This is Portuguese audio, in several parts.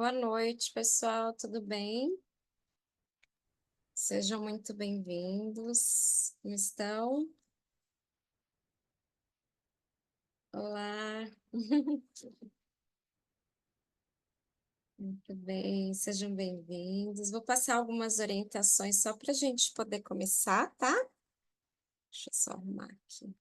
Boa noite, pessoal, tudo bem? Sejam muito bem-vindos. Como estão? Olá, muito bem, sejam bem-vindos. Vou passar algumas orientações só para a gente poder começar, tá? Deixa eu só arrumar aqui.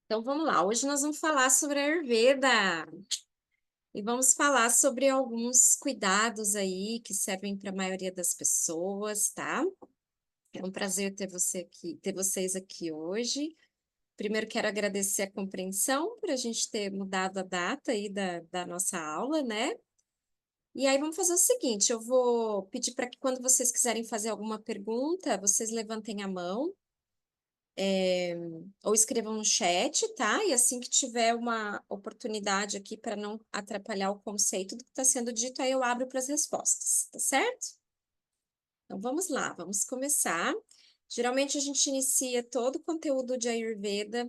Então vamos lá, hoje nós vamos falar sobre a Ayurveda e vamos falar sobre alguns cuidados aí que servem para a maioria das pessoas, tá? É um prazer ter você aqui, ter vocês aqui hoje. Primeiro, quero agradecer a compreensão por a gente ter mudado a data aí da nossa aula, né? E aí, vamos fazer o seguinte: eu vou pedir para que, quando vocês quiserem fazer alguma pergunta, vocês levantem a mão, ou escrevam no chat, tá? E assim que tiver uma oportunidade aqui para não atrapalhar o conceito do que está sendo dito, aí eu abro para as respostas, tá certo? Então, vamos lá, vamos começar. Geralmente, a gente inicia todo o conteúdo de Ayurveda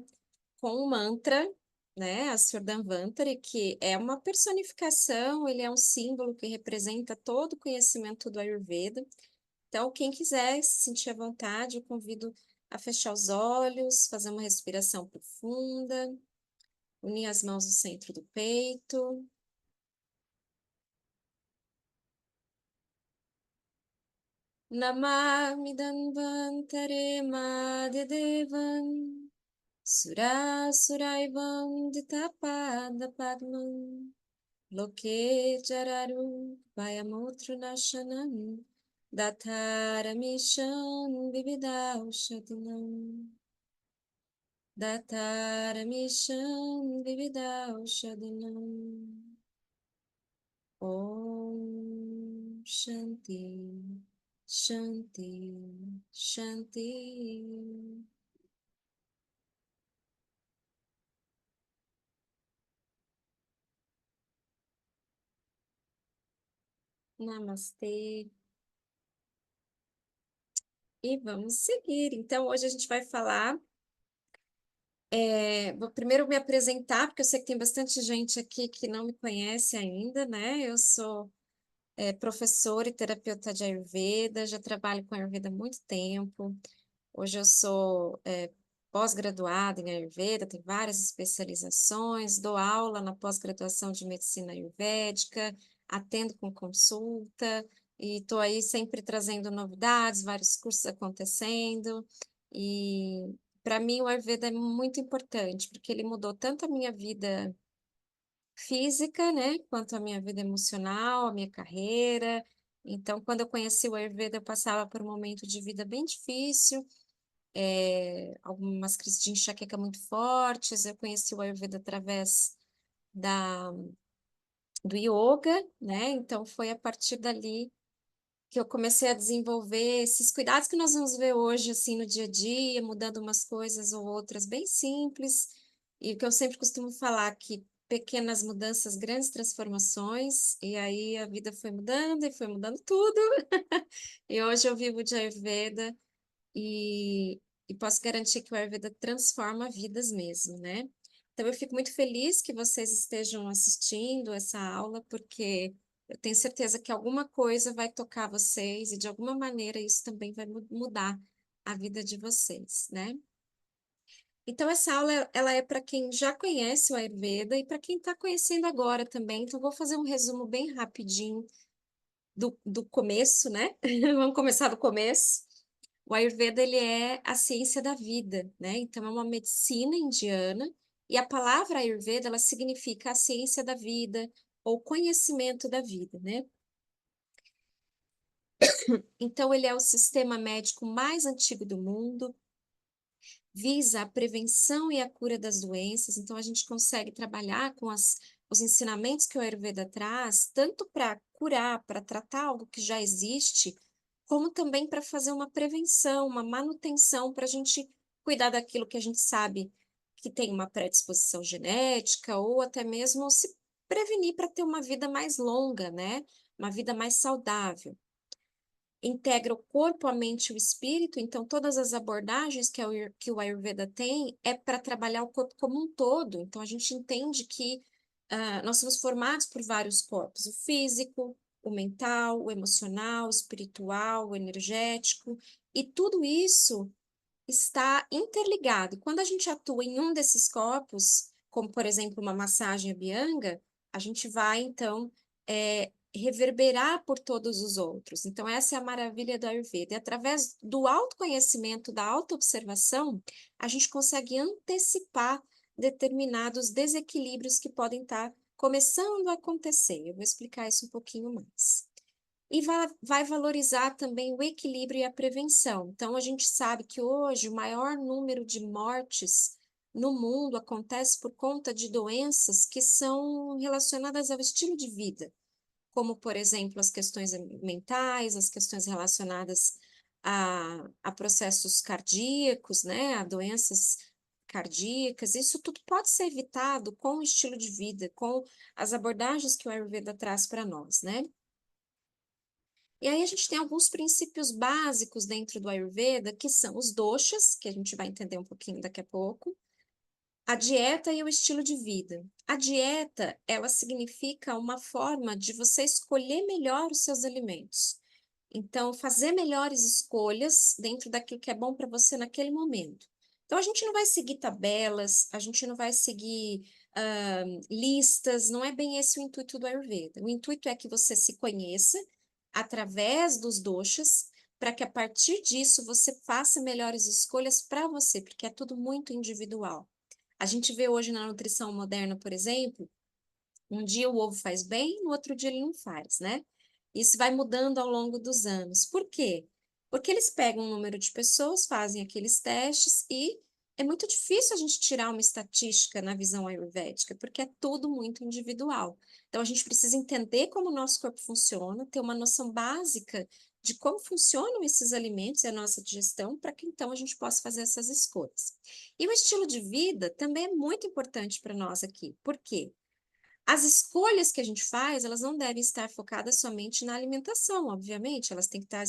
com um mantra, né, a Surdamvantari, que é uma personificação, ele é um símbolo que representa todo o conhecimento do Ayurveda. Então, quem quiser se sentir à vontade, eu convido a fechar os olhos, fazer uma respiração profunda, unir as mãos no centro do peito. Namah Danvantare Madhyadevam Suraivam Ditapada Padman Loke jararu vayamutru nashanam dataramishan vividaushadinam dataramishan vividaushadinam. Om Shanti Shanti Shanti. Namastê. E vamos seguir. Então, hoje a gente vai falar. Vou primeiro me apresentar, porque eu sei que tem bastante gente aqui que não me conhece ainda, né? Eu sou professora e terapeuta de Ayurveda, já trabalho com Ayurveda há muito tempo. Hoje eu sou pós-graduada em Ayurveda, tenho várias especializações, dou aula na pós-graduação de medicina ayurvédica, atendo com consulta e estou aí sempre trazendo novidades, vários cursos acontecendo. E para mim o Ayurveda é muito importante, porque ele mudou tanto a minha vida física, né, quanto a minha vida emocional, a minha carreira. Então, quando eu conheci o Ayurveda, eu passava por um momento de vida bem difícil, algumas crises de enxaqueca muito fortes. Eu conheci o Ayurveda através da, do yoga, né? Então, foi a partir dali que eu comecei a desenvolver esses cuidados que nós vamos ver hoje, assim, no dia a dia, mudando umas coisas ou outras bem simples. E o que eu sempre costumo falar, que pequenas mudanças, grandes transformações, e aí a vida foi mudando tudo. E hoje eu vivo de Ayurveda e, e posso garantir que o Ayurveda transforma vidas mesmo, né? Então eu fico muito feliz que vocês estejam assistindo essa aula, porque eu tenho certeza que alguma coisa vai tocar vocês e de alguma maneira isso também vai mudar a vida de vocês, né? Então essa aula ela é para quem já conhece o Ayurveda e para quem está conhecendo agora também. Então vou fazer um resumo bem rapidinho do começo, né? Vamos começar do começo. O Ayurveda, ele é a ciência da vida, né? Então, é uma medicina indiana e a palavra Ayurveda, ela significa a ciência da vida ou conhecimento da vida, né? Então, ele é o sistema médico mais antigo do mundo, visa a prevenção e a cura das doenças. Então, a gente consegue trabalhar com os ensinamentos que o Ayurveda traz, tanto para curar, para tratar algo que já existe, como também para fazer uma prevenção, uma manutenção, para a gente cuidar daquilo que a gente sabe que tem uma predisposição genética, ou até mesmo se prevenir para ter uma vida mais longa, né? Uma vida mais saudável. integra o corpo, a mente e o espírito, então todas as abordagens que o Ayurveda tem é para trabalhar o corpo como um todo. Então a gente entende que nós somos formados por vários corpos: o físico, o mental, o emocional, o espiritual, o energético, e tudo isso está interligado. Quando a gente atua em um desses corpos, como por exemplo uma massagem Abhyanga, a gente vai então reverberar por todos os outros. Então essa é a maravilha do Ayurveda. E através do autoconhecimento, da autoobservação, a gente consegue antecipar determinados desequilíbrios que podem estar começando a acontecer. Eu vou explicar isso um pouquinho mais. E vai valorizar também o equilíbrio e a prevenção. Então, a gente sabe que hoje o maior número de mortes no mundo acontece por conta de doenças que são relacionadas ao estilo de vida, como, por exemplo, as questões mentais, as questões relacionadas a processos cardíacos, né, a doenças cardíacas. Isso tudo pode ser evitado com o estilo de vida, com as abordagens que o Ayurveda traz para nós, né? E aí a gente tem alguns princípios básicos dentro do Ayurveda, que são os doshas, que a gente vai entender um pouquinho daqui a pouco, a dieta e o estilo de vida. A dieta, ela significa uma forma de você escolher melhor os seus alimentos. Então, fazer melhores escolhas dentro daquilo que é bom para você naquele momento. Então, a gente não vai seguir tabelas, a gente não vai seguir listas, não é bem esse o intuito do Ayurveda. O intuito é que você se conheça através dos doshas, para que a partir disso você faça melhores escolhas para você, porque é tudo muito individual. A gente vê hoje na nutrição moderna, por exemplo, um dia o ovo faz bem, no outro dia ele não faz, né? Isso vai mudando ao longo dos anos. Por quê? Porque eles pegam um número de pessoas, fazem aqueles testes e é muito difícil a gente tirar uma estatística na visão ayurvédica, porque é tudo muito individual. Então a gente precisa entender como o nosso corpo funciona, ter uma noção básica de como funcionam esses alimentos e a nossa digestão, para que então a gente possa fazer essas escolhas. E o estilo de vida também é muito importante para nós aqui. Por quê? As escolhas que a gente faz, elas não devem estar focadas somente na alimentação, obviamente, elas têm que estar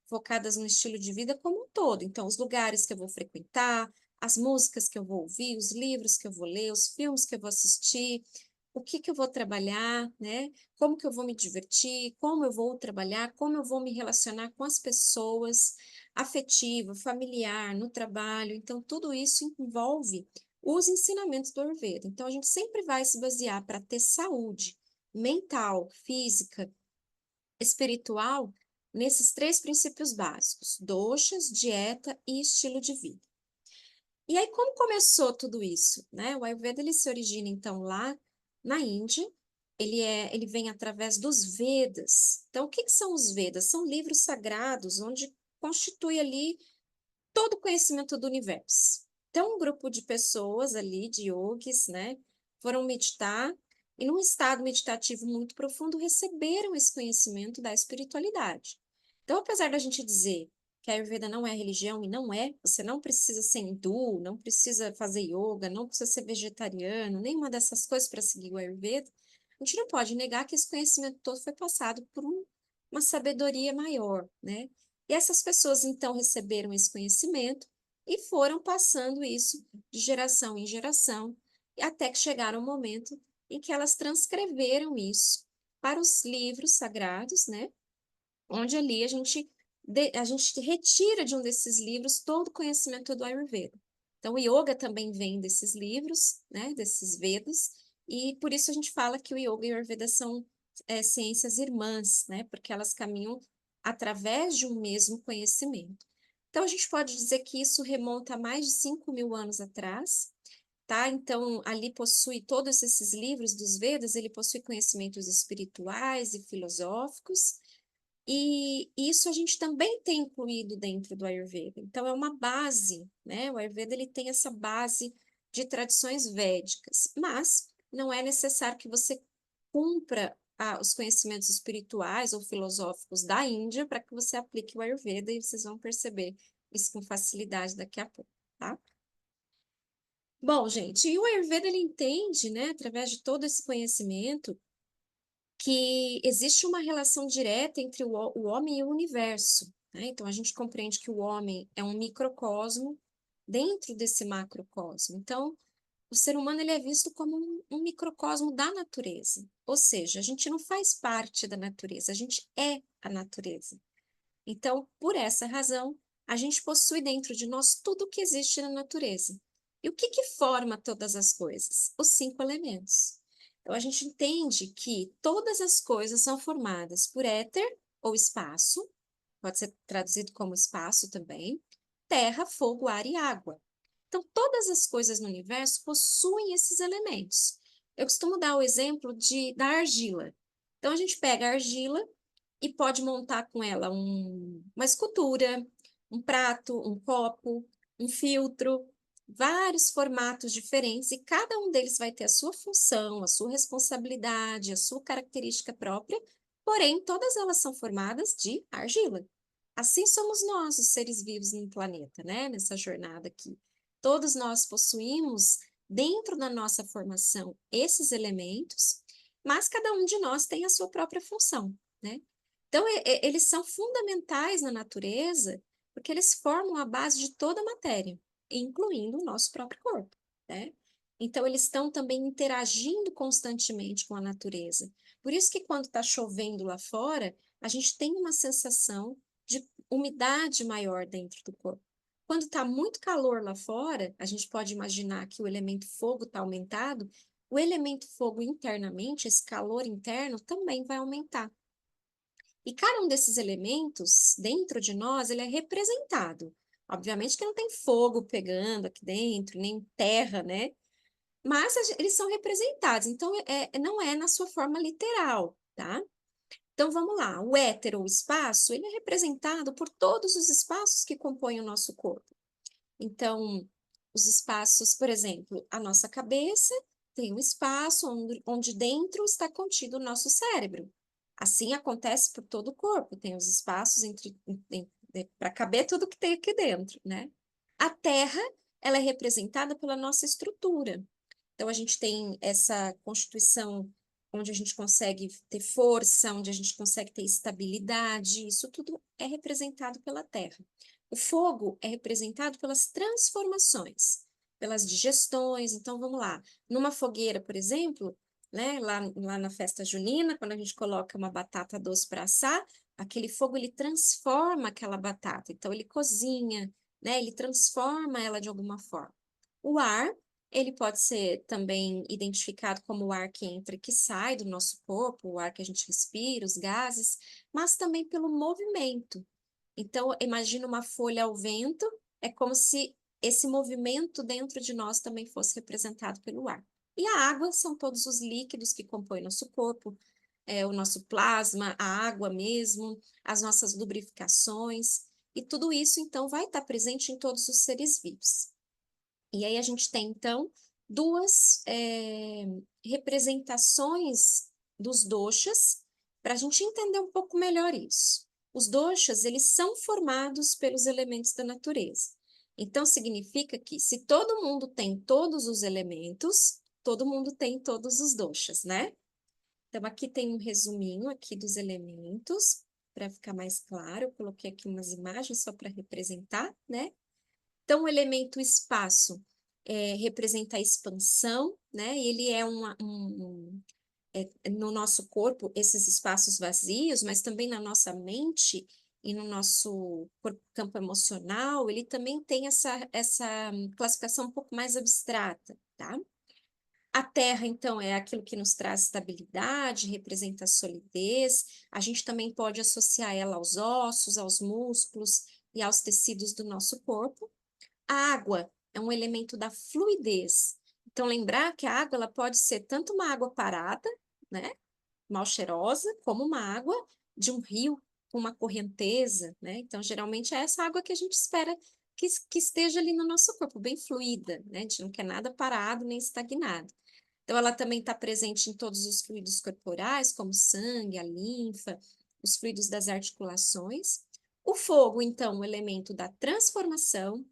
focadas no estilo de vida como um todo. Então, os lugares que eu vou frequentar, as músicas que eu vou ouvir, os livros que eu vou ler, os filmes que eu vou assistir, o que que eu vou trabalhar, né? Como que eu vou me divertir, como eu vou trabalhar, como eu vou me relacionar com as pessoas, afetivo, familiar, no trabalho. Então, tudo isso envolve os ensinamentos do Ayurveda. Então, a gente sempre vai se basear para ter saúde mental, física, espiritual, nesses três princípios básicos: doshas, dieta e estilo de vida. E aí, como começou tudo isso, né? O Ayurveda, ele se origina, então, lá na Índia. Ele vem através dos Vedas. Então, o que que são os Vedas? São livros sagrados, onde constitui ali todo o conhecimento do universo. Então, um grupo de pessoas ali, de yogis, né, foram meditar e, num estado meditativo muito profundo, receberam esse conhecimento da espiritualidade. Então, apesar da gente dizer que a Ayurveda não é religião, e não é, você não precisa ser hindu, não precisa fazer yoga, não precisa ser vegetariano, nenhuma dessas coisas para seguir o Ayurveda, a gente não pode negar que esse conhecimento todo foi passado por uma sabedoria maior, né? E essas pessoas então receberam esse conhecimento e foram passando isso de geração em geração, e até que chegaram o momento em que elas transcreveram isso para os livros sagrados, né? Onde ali a gente retira de um desses livros todo o conhecimento do Ayurveda. Então, o yoga também vem desses livros, né? Desses Vedas, e por isso a gente fala que o yoga e o Ayurveda são ciências irmãs, né? Porque elas caminham através de um mesmo conhecimento. Então, a gente pode dizer que isso remonta a mais de 5.000 anos atrás, tá? Então, ali possui todos esses livros dos Vedas, ele possui conhecimentos espirituais e filosóficos, e isso a gente também tem incluído dentro do Ayurveda. Então, é uma base, né? O Ayurveda ele tem essa base de tradições védicas, mas não é necessário que você cumpra os conhecimentos espirituais ou filosóficos da Índia para que você aplique o Ayurveda, e vocês vão perceber isso com facilidade daqui a pouco, tá? Bom, gente, e o Ayurveda ele entende, né, através de todo esse conhecimento, que existe uma relação direta entre o homem e o universo, né? Então, a gente compreende que o homem é um microcosmo dentro desse macrocosmo. Então, o ser humano ele é visto como um microcosmo da natureza, ou seja, a gente não faz parte da natureza, a gente é a natureza. Então, por essa razão, a gente possui dentro de nós tudo o que existe na natureza. E o que que forma todas as coisas? Os 5 elementos. Então, a gente entende que todas as coisas são formadas por éter ou espaço, pode ser traduzido como espaço também, terra, fogo, ar e água. Então, todas as coisas no universo possuem esses elementos. Eu costumo dar o exemplo da argila. Então, a gente pega a argila e pode montar com ela uma escultura, um prato, um copo, um filtro, vários formatos diferentes, e cada um deles vai ter a sua função, a sua responsabilidade, a sua característica própria, porém, todas elas são formadas de argila. Assim somos nós, os seres vivos no planeta, né? Nessa jornada aqui. Todos nós possuímos, dentro da nossa formação, esses elementos, mas cada um de nós tem a sua própria função, né? Então, eles são fundamentais na natureza, porque eles formam a base de toda a matéria, incluindo o nosso próprio corpo, né? Então, eles estão também interagindo constantemente com a natureza. Por isso que quando está chovendo lá fora, a gente tem uma sensação de umidade maior dentro do corpo. Quando está muito calor lá fora, a gente pode imaginar que o elemento fogo está aumentado, o elemento fogo internamente, esse calor interno, também vai aumentar. E cada um desses elementos, dentro de nós, ele é representado. Obviamente que não tem fogo pegando aqui dentro, nem terra, né? Mas eles são representados, então não é na sua forma literal, tá? Então vamos lá, o éter ou espaço, ele é representado por todos os espaços que compõem o nosso corpo. Então, os espaços, por exemplo, a nossa cabeça tem um espaço onde dentro está contido o nosso cérebro. Assim acontece por todo o corpo, tem os espaços para caber tudo que tem aqui dentro, né? A Terra, ela é representada pela nossa estrutura. Então, a gente tem essa constituição onde a gente consegue ter força, onde a gente consegue ter estabilidade, isso tudo é representado pela Terra. O fogo é representado pelas transformações, pelas digestões. Então, vamos lá. Numa fogueira, por exemplo, né, lá na festa junina, quando a gente coloca uma batata doce para assar, aquele fogo ele transforma aquela batata. Então, ele cozinha, né, ele transforma ela de alguma forma. O ar ele pode ser também identificado como o ar que entra e que sai do nosso corpo, o ar que a gente respira, os gases, mas também pelo movimento. Então, imagina uma folha ao vento, é como se esse movimento dentro de nós também fosse representado pelo ar. E a água são todos os líquidos que compõem nosso corpo, o nosso plasma, a água mesmo, as nossas lubrificações, e tudo isso, então, vai estar presente em todos os seres vivos. E aí a gente tem, então, duas representações dos doshas para a gente entender um pouco melhor isso. Os doshas, eles são formados pelos elementos da natureza. Então, significa que se todo mundo tem todos os elementos, todo mundo tem todos os doshas, né? Então, aqui tem um resuminho aqui dos elementos, para ficar mais claro. Eu coloquei aqui umas imagens só para representar, né? Então, o elemento espaço representa a expansão, né? Ele é no nosso corpo, esses espaços vazios, mas também na nossa mente e no nosso campo emocional, ele também tem essa classificação um pouco mais abstrata, tá? A terra, então, é aquilo que nos traz estabilidade, representa a solidez. A gente também pode associar ela aos ossos, aos músculos e aos tecidos do nosso corpo. A água é um elemento da fluidez. Então, lembrar que a água ela pode ser tanto uma água parada, né, mal cheirosa, como uma água de um rio com uma correnteza, né? Então, geralmente é essa água que a gente espera que esteja ali no nosso corpo, bem fluida, né? A gente não quer nada parado nem estagnado. Então, ela também está presente em todos os fluidos corporais, como o sangue, a linfa, os fluidos das articulações. O fogo, então, o elemento da transformação,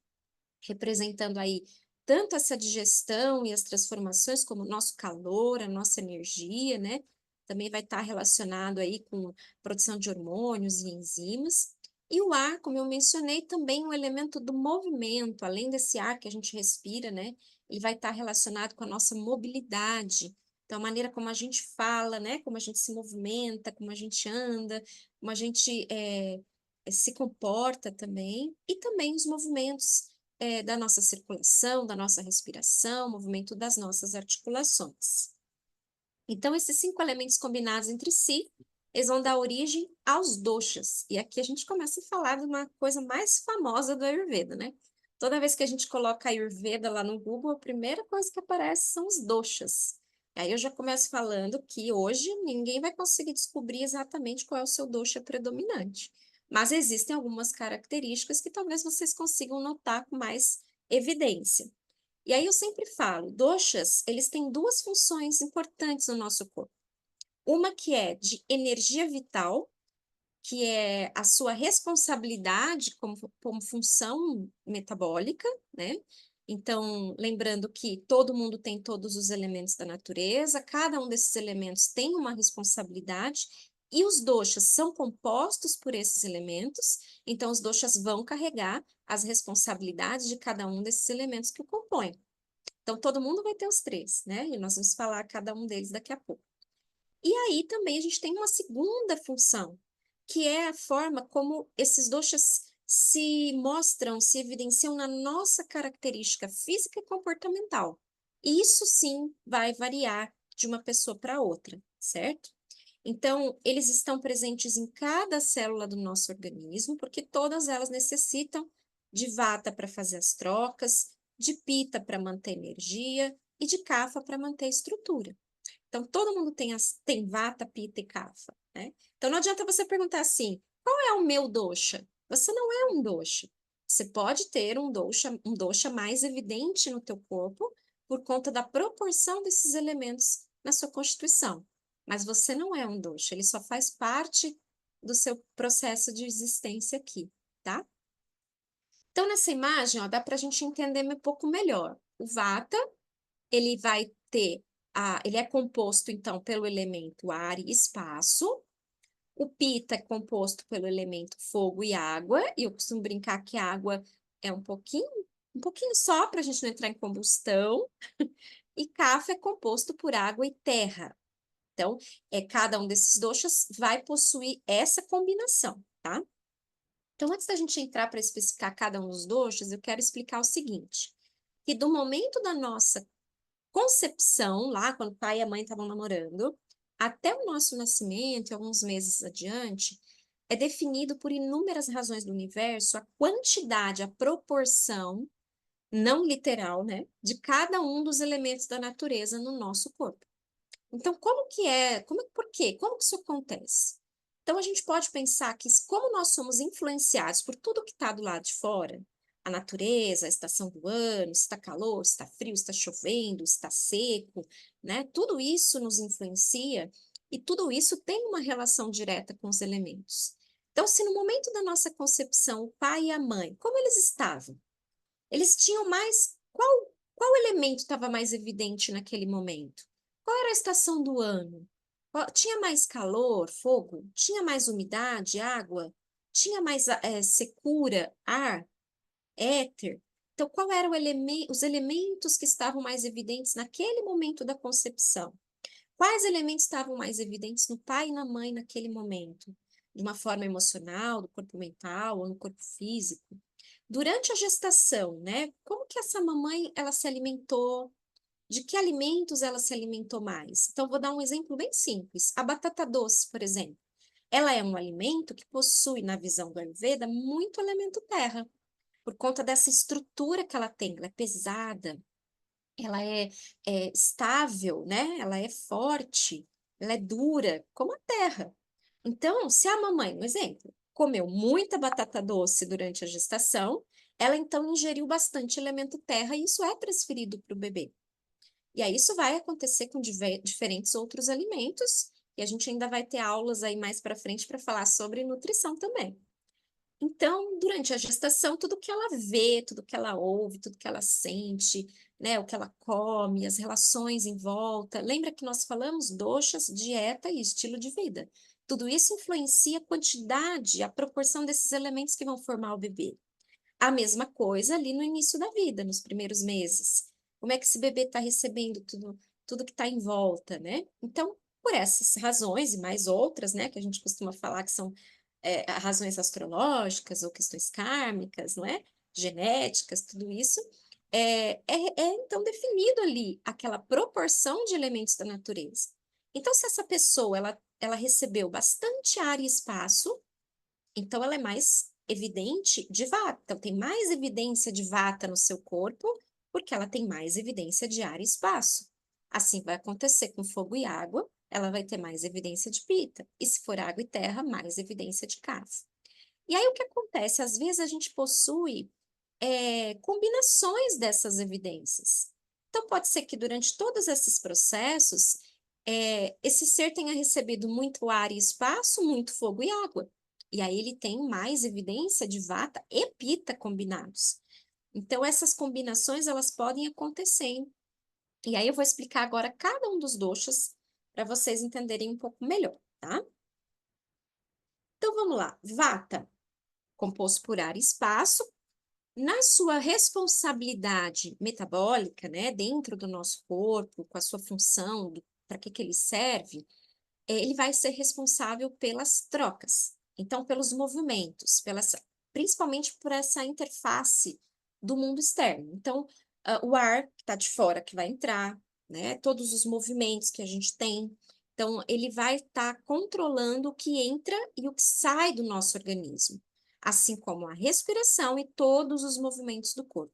representando aí tanto essa digestão e as transformações, como o nosso calor, a nossa energia, né? também vai estar relacionado aí com produção de hormônios e enzimas. E o ar, como eu mencionei, também é um elemento do movimento, além desse ar que a gente respira, né? Ele vai estar relacionado com a nossa mobilidade. Então, a maneira como a gente fala, né? Como a gente se movimenta, como a gente anda, como a gente se comporta também, e também os movimentos da nossa circulação, da nossa respiração, movimento das nossas articulações. Então, esses 5 elementos combinados entre si, eles vão dar origem aos doshas. E aqui a gente começa a falar de uma coisa mais famosa do Ayurveda, né? Toda vez que a gente coloca Ayurveda lá no Google, a primeira coisa que aparece são os doshas. Aí eu já começo falando que hoje ninguém vai conseguir descobrir exatamente qual é o seu dosha predominante. Mas existem algumas características que talvez vocês consigam notar com mais evidência. E aí eu sempre falo, doshas, eles têm 2 funções importantes no nosso corpo. Uma que é de energia vital, que é a sua responsabilidade como função metabólica, né? Então, lembrando que todo mundo tem todos os elementos da natureza, cada um desses elementos tem uma responsabilidade, e os doshas são compostos por esses elementos, então os doshas vão carregar as responsabilidades de cada um desses elementos que o compõem. Então, todo mundo vai ter os 3, né? E nós vamos falar cada um deles daqui a pouco. E aí também a gente tem uma segunda função, que é a forma como esses doshas se mostram, se evidenciam na nossa característica física e comportamental. E isso sim vai variar de uma pessoa para outra, certo? Então, eles estão presentes em cada célula do nosso organismo, porque todas elas necessitam de vata para fazer as trocas, de pita para manter energia e de kapha para manter a estrutura. Então, todo mundo tem vata, pita e kapha, né? Então, não adianta você perguntar assim, qual é o meu dosha? Você não é um dosha. Você pode ter um dosha mais evidente no teu corpo por conta da proporção desses elementos na sua constituição. Mas você não é um dosha, ele só faz parte do seu processo de existência aqui, tá? Então, nessa imagem, ó, dá para a gente entender um pouco melhor. O vata, ele vai ter ele é composto então pelo elemento ar e espaço. O pita é composto pelo elemento fogo e água, e eu costumo brincar que a água é um pouquinho só para a gente não entrar em combustão. E kapha é composto por água e terra. Então, cada um desses doshas vai possuir essa combinação, tá? Então, antes da gente entrar para especificar cada um dos doshas, eu quero explicar o seguinte, que do momento da nossa concepção, lá quando o pai e a mãe estavam namorando, até o nosso nascimento, e alguns meses adiante, é definido por inúmeras razões do universo a quantidade, a proporção, não literal, né, de cada um dos elementos da natureza no nosso corpo. Então, por quê? Como que isso acontece? Então, a gente pode pensar que, como nós somos influenciados por tudo que está do lado de fora, a natureza, a estação do ano, se está calor, se está frio, se está chovendo, se está seco, né? Tudo isso nos influencia e tudo isso tem uma relação direta com os elementos. Então, se no momento da nossa concepção, o pai e a mãe, como eles estavam? Eles tinham mais. Qual elemento estava mais evidente naquele momento? Qual era a estação do ano? Tinha mais calor, fogo? Tinha mais umidade, água? Tinha mais secura, ar, éter? Então, qual eram os elementos que estavam mais evidentes naquele momento da concepção? Quais elementos estavam mais evidentes no pai e na mãe naquele momento? De uma forma emocional, do corpo mental ou no corpo físico? Durante a gestação, né? Como que essa mamãe ela se alimentou? De que alimentos ela se alimentou mais? Então, vou dar um exemplo bem simples. A batata doce, por exemplo, ela é um alimento que possui, na visão do Ayurveda, muito elemento terra, por conta dessa estrutura que ela tem. Ela é pesada, ela é estável, né? Ela é forte, ela é dura, como a terra. Então, se a mamãe, um exemplo, comeu muita batata doce durante a gestação, ela então ingeriu bastante elemento terra e isso é transferido para o bebê. E aí isso vai acontecer com diferentes outros alimentos, e a gente ainda vai ter aulas aí mais para frente para falar sobre nutrição também. Então, durante a gestação, tudo que ela vê, tudo que ela ouve, tudo que ela sente, né, o que ela come, as relações em volta. Lembra que nós falamos doshas, dieta e estilo de vida. Tudo isso influencia a quantidade, a proporção desses elementos que vão formar o bebê. A mesma coisa ali no início da vida, nos primeiros meses. Como é que esse bebê está recebendo tudo que está em volta, né? Então, por essas razões e mais outras, né, que a gente costuma falar que são razões astrológicas ou questões kármicas, não é? Genéticas, tudo isso, então definido ali aquela proporção de elementos da natureza. Então, se essa pessoa ela recebeu bastante ar e espaço, então ela é mais evidente de vata. Então, tem mais evidência de vata no seu corpo, porque ela tem mais evidência de ar e espaço. Assim vai acontecer com fogo e água, ela vai ter mais evidência de pita. E se for água e terra, mais evidência de casa. E aí o que acontece? Às vezes a gente possui combinações dessas evidências. Então, pode ser que durante todos esses processos, esse ser tenha recebido muito ar e espaço, muito fogo e água. E aí ele tem mais evidência de vata e pita combinados. Então, essas combinações, elas podem acontecer. E aí eu vou explicar agora cada um dos doshas para vocês entenderem um pouco melhor, tá? Então, vamos lá. Vata, composto por ar e espaço. Na sua responsabilidade metabólica, né, dentro do nosso corpo, com a sua função, para que ele serve, ele vai ser responsável pelas trocas. Então, pelos movimentos, principalmente por essa interface do mundo externo. Então, o ar que está de fora que vai entrar, né, todos os movimentos que a gente tem. Então, ele vai estar controlando o que entra e o que sai do nosso organismo, assim como a respiração e todos os movimentos do corpo.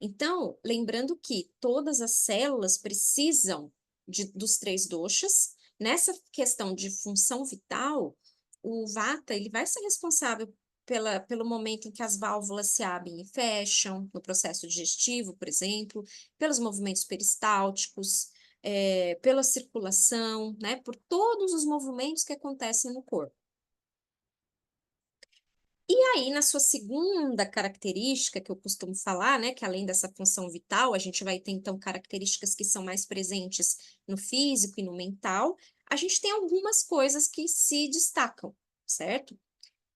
Então, lembrando que todas as células precisam dos três doshas. Nessa questão de função vital, o vata ele vai ser responsável pelo momento em que as válvulas se abrem e fecham, no processo digestivo, por exemplo, pelos movimentos peristálticos, pela circulação, né, por todos os movimentos que acontecem no corpo. E aí, na sua segunda característica, que eu costumo falar, né, que além dessa função vital, a gente vai ter, então, características que são mais presentes no físico e no mental, a gente tem algumas coisas que se destacam, certo?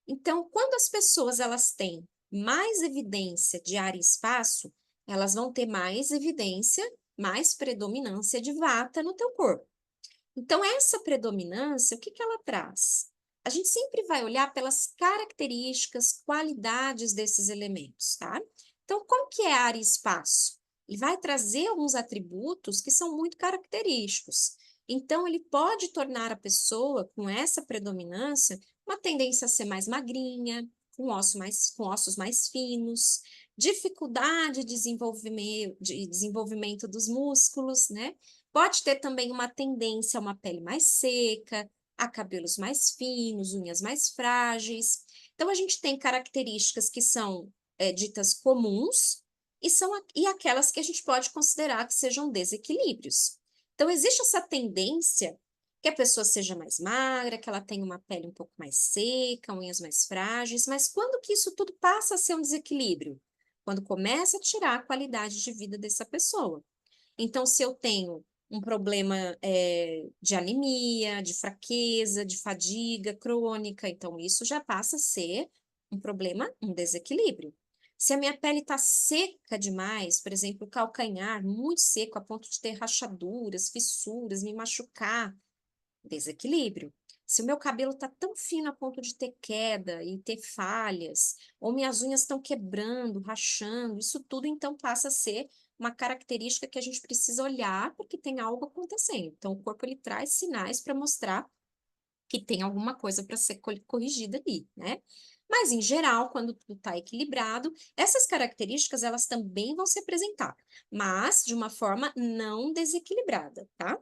Então, quando as pessoas, elas têm mais evidência de ar e espaço, elas vão ter mais evidência, mais predominância de vata no teu corpo. Então, essa predominância, o que que ela traz? A gente sempre vai olhar pelas características, qualidades desses elementos, tá? Então, como que é área e espaço? Ele vai trazer alguns atributos que são muito característicos. Então, ele pode tornar a pessoa com essa predominância uma tendência a ser mais magrinha, com ossos mais finos, dificuldade de desenvolvimento dos músculos, né? Pode ter também uma tendência a uma pele mais seca, a cabelos mais finos, unhas mais frágeis. Então, a gente tem características que são ditas comuns e aquelas que a gente pode considerar que sejam desequilíbrios. Então, existe essa tendência que a pessoa seja mais magra, que ela tenha uma pele um pouco mais seca, unhas mais frágeis, mas quando que isso tudo passa a ser um desequilíbrio? Quando começa a tirar a qualidade de vida dessa pessoa. Então, se eu tenho um problema de anemia, de fraqueza, de fadiga crônica, então isso já passa a ser um problema, um desequilíbrio. Se a minha pele está seca demais, por exemplo, o calcanhar muito seco a ponto de ter rachaduras, fissuras, me machucar, desequilíbrio. Se o meu cabelo está tão fino a ponto de ter queda e ter falhas, ou minhas unhas estão quebrando, rachando, isso tudo então passa a ser uma característica que a gente precisa olhar porque tem algo acontecendo. Então, o corpo ele traz sinais para mostrar que tem alguma coisa para ser corrigida ali, né? Mas, em geral, quando tudo está equilibrado, essas características elas também vão se apresentar, mas de uma forma não desequilibrada, tá?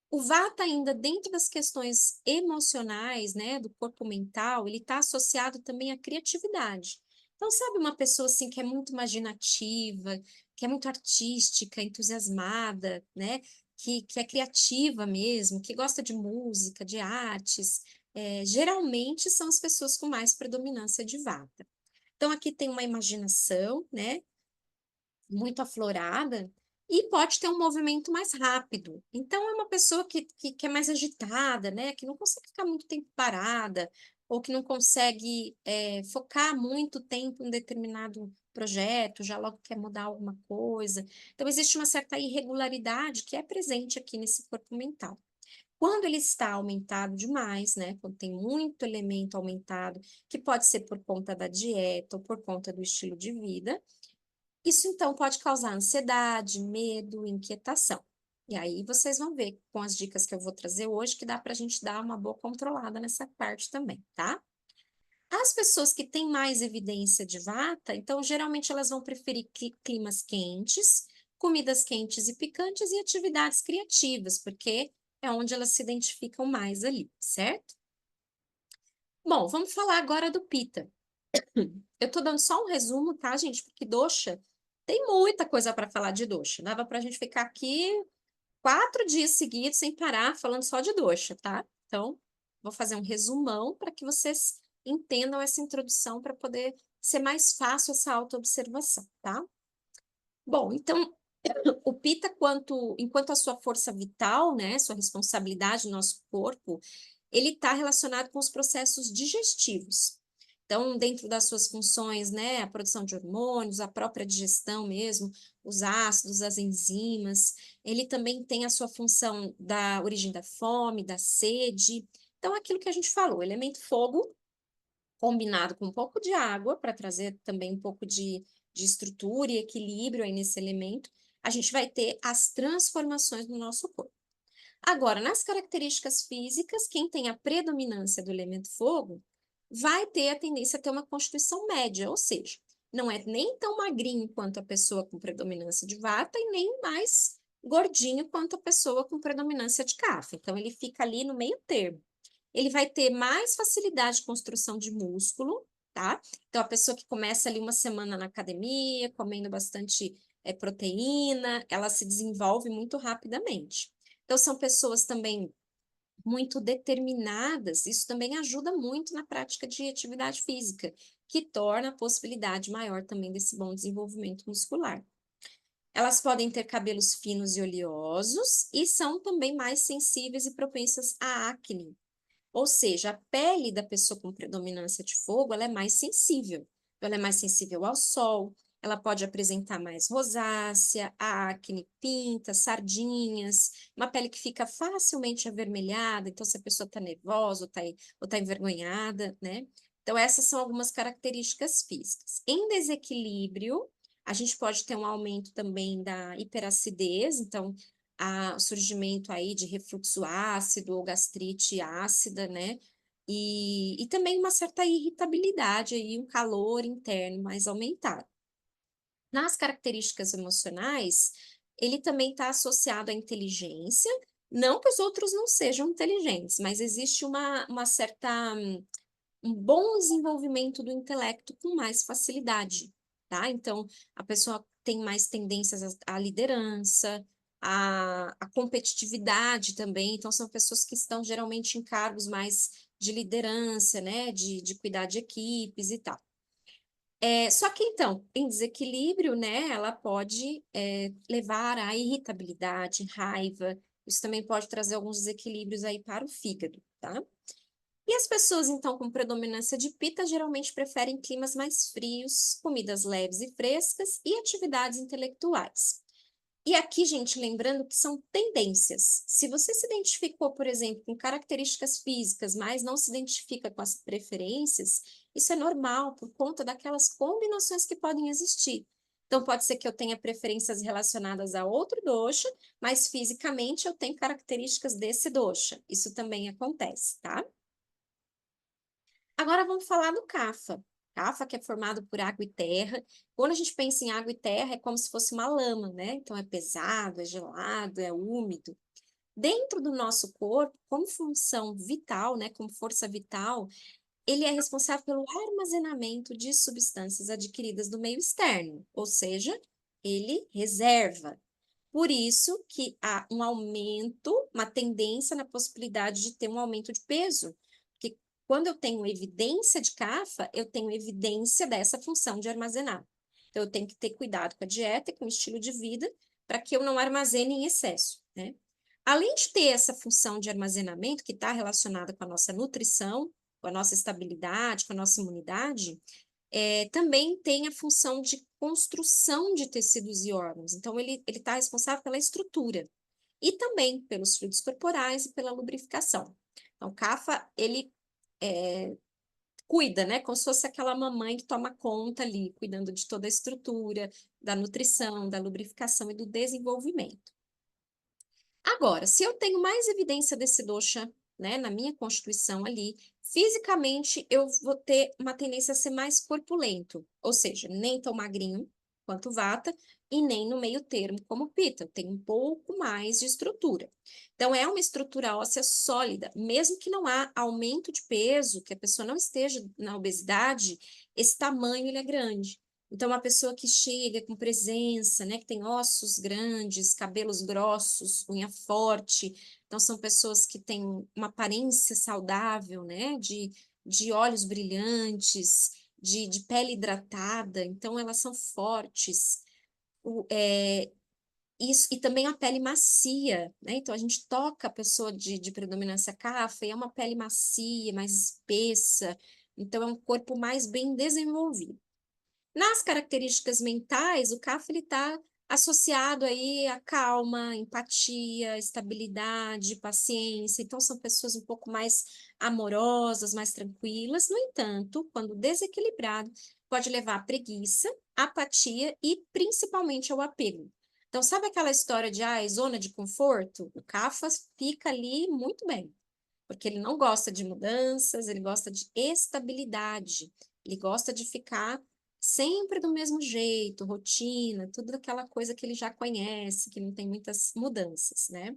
O Vata ainda dentro das questões emocionais, né, do corpo mental, ele está associado também à criatividade. Então, sabe uma pessoa assim que é muito imaginativa, que é muito artística, entusiasmada, né, que é criativa mesmo, que gosta de música, de artes. geralmente são as pessoas com mais predominância de vata. Então, aqui tem uma imaginação, né, muito aflorada, e pode ter um movimento mais rápido. Então, é uma pessoa que é mais agitada, né, que não consegue ficar muito tempo parada, ou que não consegue focar muito tempo em determinado projeto, já logo quer mudar alguma coisa. Então, existe uma certa irregularidade que é presente aqui nesse corpo mental. Quando ele está aumentado demais, né, quando tem muito elemento aumentado, que pode ser por conta da dieta ou por conta do estilo de vida, isso então pode causar ansiedade, medo, inquietação. E aí vocês vão ver com as dicas que eu vou trazer hoje que dá para a gente dar uma boa controlada nessa parte também, tá? As pessoas que têm mais evidência de vata, então geralmente elas vão preferir climas quentes, comidas quentes e picantes e atividades criativas, porque é onde elas se identificam mais ali, certo? Bom, vamos falar agora do Pitta. Eu tô dando só um resumo, tá, gente? Porque dosha tem muita coisa para falar de dosha. Dava para a gente ficar aqui 4 dias seguidos sem parar falando só de dosha, tá? Então, vou fazer um resumão para que vocês entendam essa introdução para poder ser mais fácil essa autoobservação, tá? Bom, então, o Pitta, enquanto a sua força vital, né, sua responsabilidade no nosso corpo, ele está relacionado com os processos digestivos. Então, dentro das suas funções, né, a produção de hormônios, a própria digestão mesmo, os ácidos, as enzimas, ele também tem a sua função da origem da fome, da sede. Então, aquilo que a gente falou, elemento fogo, combinado com um pouco de água, para trazer também um pouco de estrutura e equilíbrio aí nesse elemento, a gente vai ter as transformações no nosso corpo. Agora, nas características físicas, quem tem a predominância do elemento fogo vai ter a tendência a ter uma constituição média, ou seja, não é nem tão magrinho quanto a pessoa com predominância de vata e nem mais gordinho quanto a pessoa com predominância de kapha. Então, ele fica ali no meio termo. Ele vai ter mais facilidade de construção de músculo, tá? Então, a pessoa que começa ali uma semana na academia, comendo bastante proteína, ela se desenvolve muito rapidamente. Então, são pessoas também muito determinadas, isso também ajuda muito na prática de atividade física, que torna a possibilidade maior também desse bom desenvolvimento muscular. Elas podem ter cabelos finos e oleosos e são também mais sensíveis e propensas à acne. Ou seja, a pele da pessoa com predominância de fogo, ela é mais sensível. Ela é mais sensível ao sol, ela pode apresentar mais rosácea, acne, pintas, sardinhas, uma pele que fica facilmente avermelhada, então se a pessoa está nervosa ou tá envergonhada, né? Então essas são algumas características físicas. Em desequilíbrio, a gente pode ter um aumento também da hiperacidez, então o surgimento aí de refluxo ácido ou gastrite ácida, né? E também uma certa irritabilidade aí, um calor interno mais aumentado. Nas características emocionais, ele também está associado à inteligência, não que os outros não sejam inteligentes, mas existe uma certa um bom desenvolvimento do intelecto com mais facilidade, tá? Então, a pessoa tem mais tendências à liderança, à competitividade também. Então, são pessoas que estão geralmente em cargos mais de liderança, né? De cuidar de equipes e tal. Só que, então, em desequilíbrio, né? Ela pode levar à irritabilidade, raiva. Isso também pode trazer alguns desequilíbrios aí para o fígado, tá? E as pessoas, então, com predominância de pita, geralmente preferem climas mais frios, comidas leves e frescas e atividades intelectuais. E aqui, gente, lembrando que são tendências. Se você se identificou, por exemplo, com características físicas, mas não se identifica com as preferências, isso é normal por conta daquelas combinações que podem existir. Então, pode ser que eu tenha preferências relacionadas a outro dosha, mas fisicamente eu tenho características desse dosha. Isso também acontece, tá? Agora vamos falar do Kapha. Kapha, que é formado por água e terra. Quando a gente pensa em água e terra, é como se fosse uma lama, né? Então é pesado, é gelado, é úmido. Dentro do nosso corpo, como função vital, né, como força vital, ele é responsável pelo armazenamento de substâncias adquiridas do meio externo, ou seja, ele reserva. Por isso que há um aumento, uma tendência na possibilidade de ter um aumento de peso. Porque quando eu tenho evidência de Kapha, eu tenho evidência dessa função de armazenar. Então, eu tenho que ter cuidado com a dieta e com o estilo de vida para que eu não armazene em excesso, né? Além de ter essa função de armazenamento que está relacionada com a nossa nutrição, com a nossa estabilidade, com a nossa imunidade, também tem a função de construção de tecidos e órgãos. Então, ele está responsável pela estrutura e também pelos fluidos corporais e pela lubrificação. Então, o Kapha, ele cuida, né? Como se fosse aquela mamãe que toma conta ali, cuidando de toda a estrutura, da nutrição, da lubrificação e do desenvolvimento. Agora, se eu tenho mais evidência desse dosha, né, na minha constituição ali, fisicamente eu vou ter uma tendência a ser mais corpulento, ou seja, nem tão magrinho quanto vata e nem no meio termo como pita, eu tenho um pouco mais de estrutura. Então é uma estrutura óssea sólida, mesmo que não há aumento de peso, que a pessoa não esteja na obesidade, esse tamanho ele é grande. Então, uma pessoa que chega com presença, né, que tem ossos grandes, cabelos grossos, unha forte, então são pessoas que têm uma aparência saudável, né, de olhos brilhantes, de pele hidratada, então elas são fortes. Isso, e também a pele macia, né? Então a gente toca a pessoa de predominância Kapha e é uma pele macia, mais espessa, então é um corpo mais bem desenvolvido. Nas características mentais, o CAF está associado aí a calma, empatia, estabilidade, paciência. Então, são pessoas um pouco mais amorosas, mais tranquilas. No entanto, quando desequilibrado, pode levar à preguiça, apatia e principalmente ao apego. Então, sabe aquela história de zona de conforto? O CAFA fica ali muito bem, porque ele não gosta de mudanças, ele gosta de estabilidade, ele gosta de ficar sempre do mesmo jeito, rotina, tudo aquela coisa que ele já conhece, que não tem muitas mudanças, né?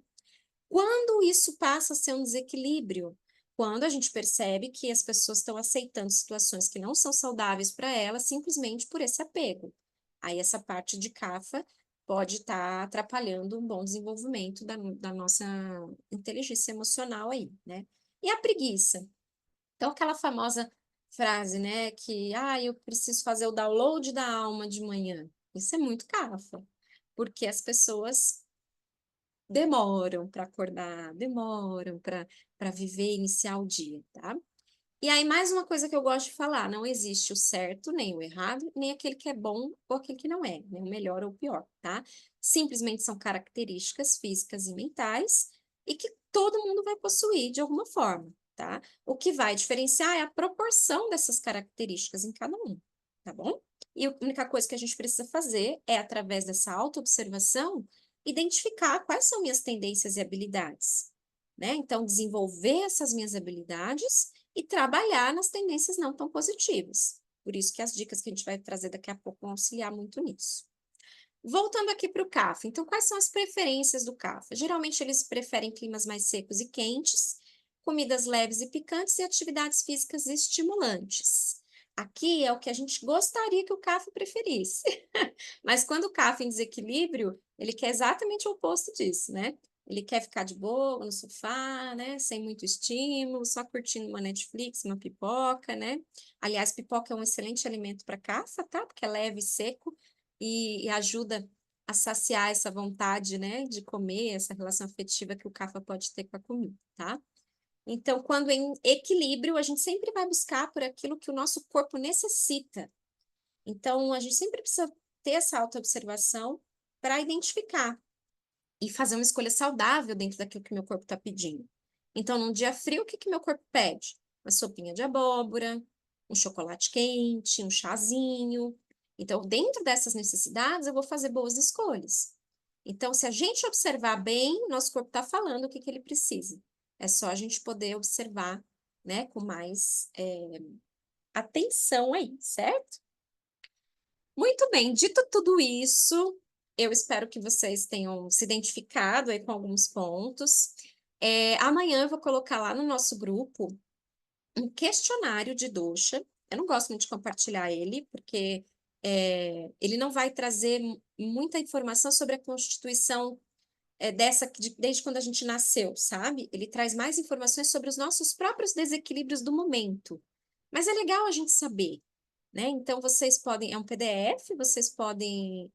Quando isso passa a ser um desequilíbrio? Quando a gente percebe que as pessoas estão aceitando situações que não são saudáveis para elas simplesmente por esse apego. Aí essa parte de CAFA pode estar atrapalhando um bom desenvolvimento da nossa inteligência emocional aí, né? E a preguiça? Então, aquela famosa frase, né, que, eu preciso fazer o download da alma de manhã. Isso é muito CAFA, porque as pessoas demoram para acordar, demoram para viver e iniciar o dia, tá? E aí, mais uma coisa que eu gosto de falar, não existe o certo, nem o errado, nem aquele que é bom ou aquele que não é, nem o melhor ou o pior, tá? Simplesmente são características físicas e mentais e que todo mundo vai possuir de alguma forma, tá? O que vai diferenciar é a proporção dessas características em cada um, tá bom? E a única coisa que a gente precisa fazer é, através dessa autoobservação, identificar quais são minhas tendências e habilidades, né? Então, desenvolver essas minhas habilidades e trabalhar nas tendências não tão positivas. Por isso que as dicas que a gente vai trazer daqui a pouco vão auxiliar muito nisso. Voltando aqui para o CAFA, então quais são as preferências do CAFA? Geralmente eles preferem climas mais secos e quentes, comidas leves e picantes e atividades físicas estimulantes. Aqui é o que a gente gostaria que o CAFA preferisse. Mas quando o CAFA em desequilíbrio, ele quer exatamente o oposto disso, né? Ele quer ficar de boa no sofá, né? Sem muito estímulo, só curtindo uma Netflix, uma pipoca, né? Aliás, pipoca é um excelente alimento para caça, tá? Porque é leve e seco e ajuda a saciar essa vontade, né? De comer, essa relação afetiva que o cafa pode ter com a comida, tá? Então, quando em equilíbrio, a gente sempre vai buscar por aquilo que o nosso corpo necessita. Então, a gente sempre precisa ter essa autoobservação para identificar e fazer uma escolha saudável dentro daquilo que meu corpo está pedindo. Então, num dia frio, o que que meu corpo pede? Uma sopinha de abóbora, um chocolate quente, um chazinho. Então, dentro dessas necessidades, eu vou fazer boas escolhas. Então, se a gente observar bem, nosso corpo está falando o que que ele precisa. É só a gente poder observar, né, com mais atenção aí, certo? Muito bem, dito tudo isso, eu espero que vocês tenham se identificado aí com alguns pontos. Amanhã eu vou colocar lá no nosso grupo um questionário de dosha. Eu não gosto muito de compartilhar ele, porque ele não vai trazer muita informação sobre a constituição desde quando a gente nasceu, sabe? Ele traz mais informações sobre os nossos próprios desequilíbrios do momento. Mas é legal a gente saber, né? Então, vocês podem, é um PDF, vocês podem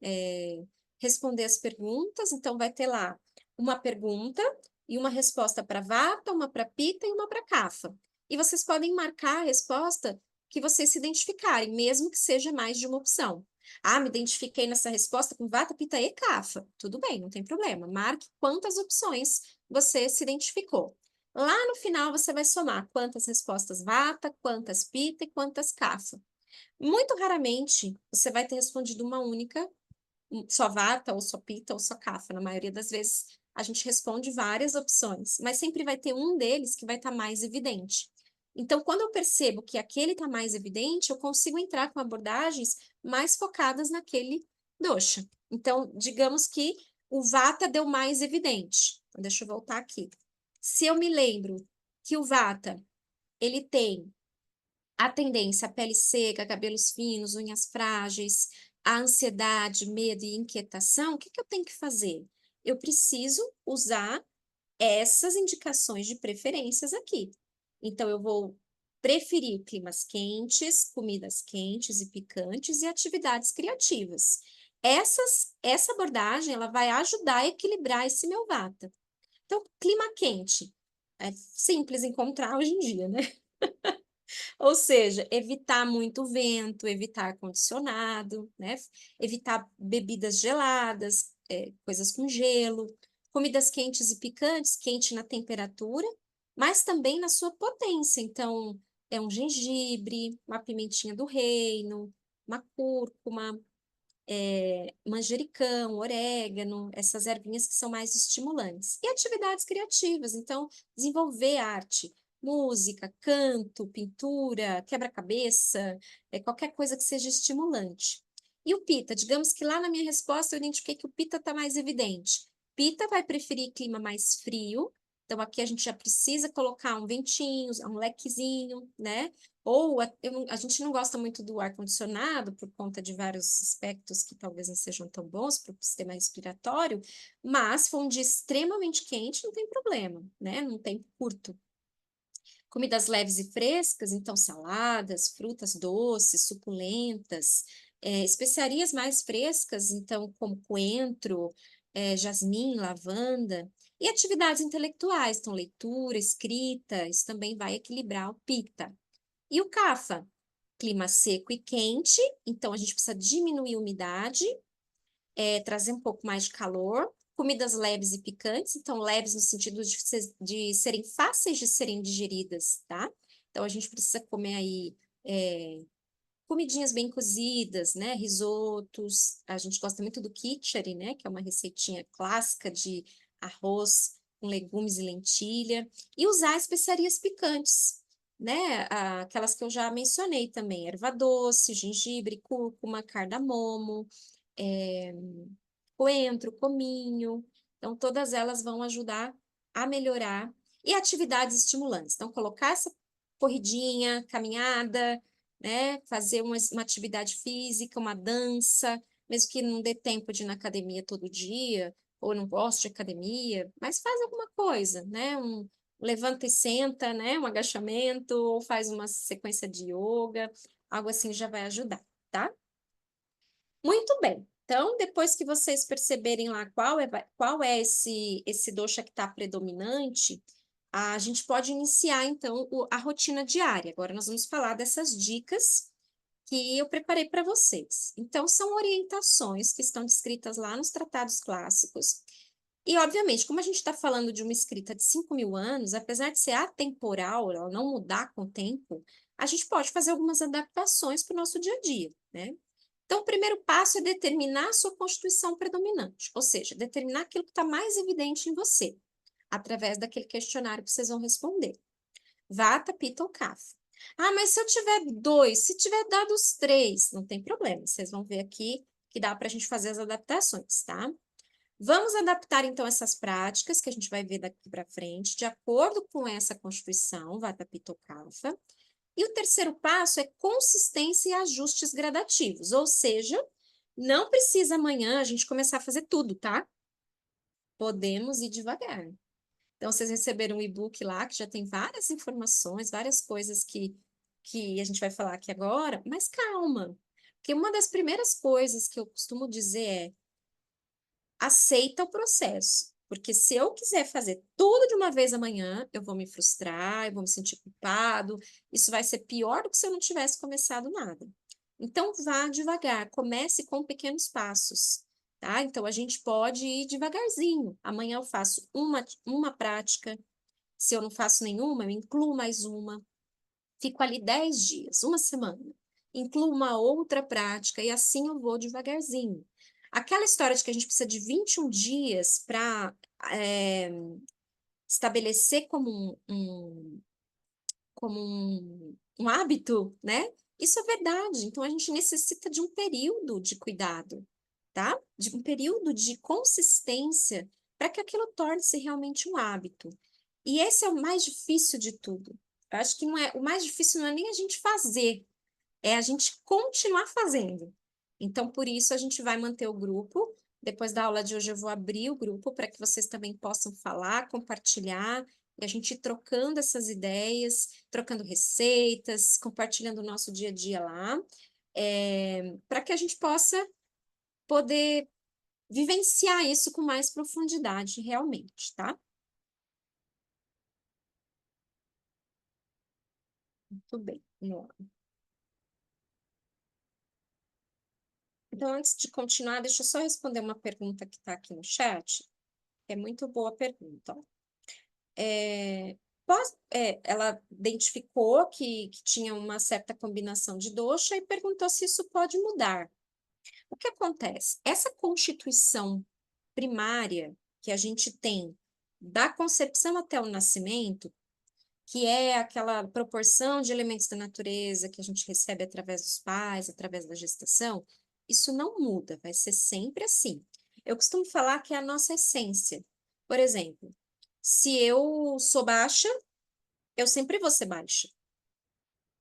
responder as perguntas, então vai ter lá uma pergunta e uma resposta para Vata, uma para Pitta e uma para Kapha. E vocês podem marcar a resposta que vocês se identificarem, mesmo que seja mais de uma opção. Ah, me identifiquei nessa resposta com Vata, Pitta e Kapha. Tudo bem, não tem problema. Marque quantas opções você se identificou. Lá no final você vai somar quantas respostas Vata, quantas Pitta e quantas Kapha. Muito raramente você vai ter respondido uma única, só Vata, ou só Pitta, ou só Kapha. Na maioria das vezes a gente responde várias opções, mas sempre vai ter um deles que vai estar mais evidente. Então, quando eu percebo que aquele está mais evidente, eu consigo entrar com abordagens mais focadas naquele dosha. Então, digamos que o Vata deu mais evidente. Então, deixa eu voltar aqui. Se eu me lembro que o Vata, ele tem a tendência à pele seca, cabelos finos, unhas frágeis, a ansiedade, medo e inquietação, o que que eu tenho que fazer? Eu preciso usar essas indicações de preferências aqui. Então, eu vou preferir climas quentes, comidas quentes e picantes e atividades criativas. Essa abordagem, ela vai ajudar a equilibrar esse meu vata. Então, clima quente. É simples encontrar hoje em dia, né? Ou seja, evitar muito vento, evitar ar-condicionado, né? Evitar bebidas geladas, coisas com gelo, comidas quentes e picantes, quente na temperatura, mas também na sua potência. Então, é um gengibre, uma pimentinha do reino, uma cúrcuma, manjericão, orégano, essas ervinhas que são mais estimulantes. E atividades criativas, então, desenvolver arte, música, canto, pintura, quebra-cabeça, qualquer coisa que seja estimulante. E o Pita, digamos que lá na minha resposta eu identifiquei que o Pita está mais evidente. Pita vai preferir clima mais frio, então aqui a gente já precisa colocar um ventinho, um lequezinho, né? Ou a gente não gosta muito do ar-condicionado por conta de vários aspectos que talvez não sejam tão bons para o sistema respiratório, mas se for um dia extremamente quente, não tem problema, né? Não tem curto. Comidas leves e frescas, então saladas, frutas doces, suculentas, especiarias mais frescas, então como coentro, jasmim, lavanda, e atividades intelectuais, então leitura, escrita, isso também vai equilibrar o pita. E o Kapha? Clima seco e quente, então a gente precisa diminuir a umidade, trazer um pouco mais de calor. Comidas leves e picantes, então leves no sentido de serem fáceis de serem digeridas, tá? Então a gente precisa comer aí comidinhas bem cozidas, né? Risotos. A gente gosta muito do khichdi, né? Que é uma receitinha clássica de arroz com legumes e lentilha. E usar especiarias picantes, né? Aquelas que eu já mencionei também: erva doce, gengibre, cúrcuma, cardamomo, é, coentro, cominho. Então, todas elas vão ajudar a melhorar. E atividades estimulantes. Então, colocar essa corridinha, caminhada, né? Fazer uma atividade física, uma dança, mesmo que não dê tempo de ir na academia todo dia, ou não goste de academia, mas faz alguma coisa, né? Um levanta e senta, né? Um agachamento, ou faz uma sequência de yoga, algo assim já vai ajudar, tá? Muito bem. Então, depois que vocês perceberem lá qual é esse dosha que está predominante, a gente pode iniciar, então, a rotina diária. Agora, nós vamos falar dessas dicas que eu preparei para vocês. Então, são orientações que estão descritas lá nos tratados clássicos. E, obviamente, como a gente está falando de uma escrita de 5.000 anos, apesar de ser atemporal, ela não mudar com o tempo, a gente pode fazer algumas adaptações para o nosso dia a dia, né? Então, o primeiro passo é determinar a sua constituição predominante, ou seja, determinar aquilo que está mais evidente em você, através daquele questionário que vocês vão responder. Vata, Pitta ou Kapha. Ah, mas se eu tiver dois, se tiver dado os três, não tem problema. Vocês vão ver aqui que dá para a gente fazer as adaptações, tá? Vamos adaptar, então, essas práticas que a gente vai ver daqui para frente, de acordo com essa constituição, Vata, Pitta ou Kapha. E o terceiro passo é consistência e ajustes gradativos, ou seja, não precisa amanhã a gente começar a fazer tudo, tá? podemos ir devagar. Então, vocês receberam um e-book lá que já tem várias informações, várias coisas que a gente vai falar aqui agora, mas calma. Porque uma das primeiras coisas que eu costumo dizer é aceita o processo. Porque se eu quiser fazer tudo de uma vez amanhã, eu vou me frustrar, eu vou me sentir culpado. Isso vai ser pior do que se eu não tivesse começado nada. Então, vá devagar, comece com pequenos passos, tá? Então, a gente pode ir devagarzinho. Amanhã eu faço uma prática. Se eu não faço nenhuma, eu incluo mais uma. Fico ali 10 dias, uma semana. Incluo uma outra prática e assim eu vou devagarzinho. Aquela história de que a gente precisa de 21 dias para estabelecer como um hábito, né? Isso é verdade. Então a gente necessita de um período de cuidado, tá? De um período de consistência para que aquilo torne-se realmente um hábito. E esse é o mais difícil de tudo. Eu acho que não é, o mais difícil não é nem a gente fazer, é a gente continuar fazendo. Então, por isso, a gente vai manter o grupo. Depois da aula de hoje, eu vou abrir o grupo para que vocês também possam falar, compartilhar, e a gente ir trocando essas ideias, trocando receitas, compartilhando o nosso dia a dia lá, para que a gente possa poder vivenciar isso com mais profundidade, realmente, tá? Muito bem. Então, antes de continuar, deixa eu só responder uma pergunta que está aqui no chat. É muito boa a pergunta. Ó. Ela identificou que tinha uma certa combinação de dosha e perguntou se isso pode mudar. O que acontece? Essa constituição primária que a gente tem da concepção até o nascimento, que é aquela proporção de elementos da natureza que a gente recebe através dos pais, através da gestação, isso não muda, vai ser sempre assim. Eu costumo falar que é a nossa essência. Por exemplo, se eu sou baixa, eu sempre vou ser baixa,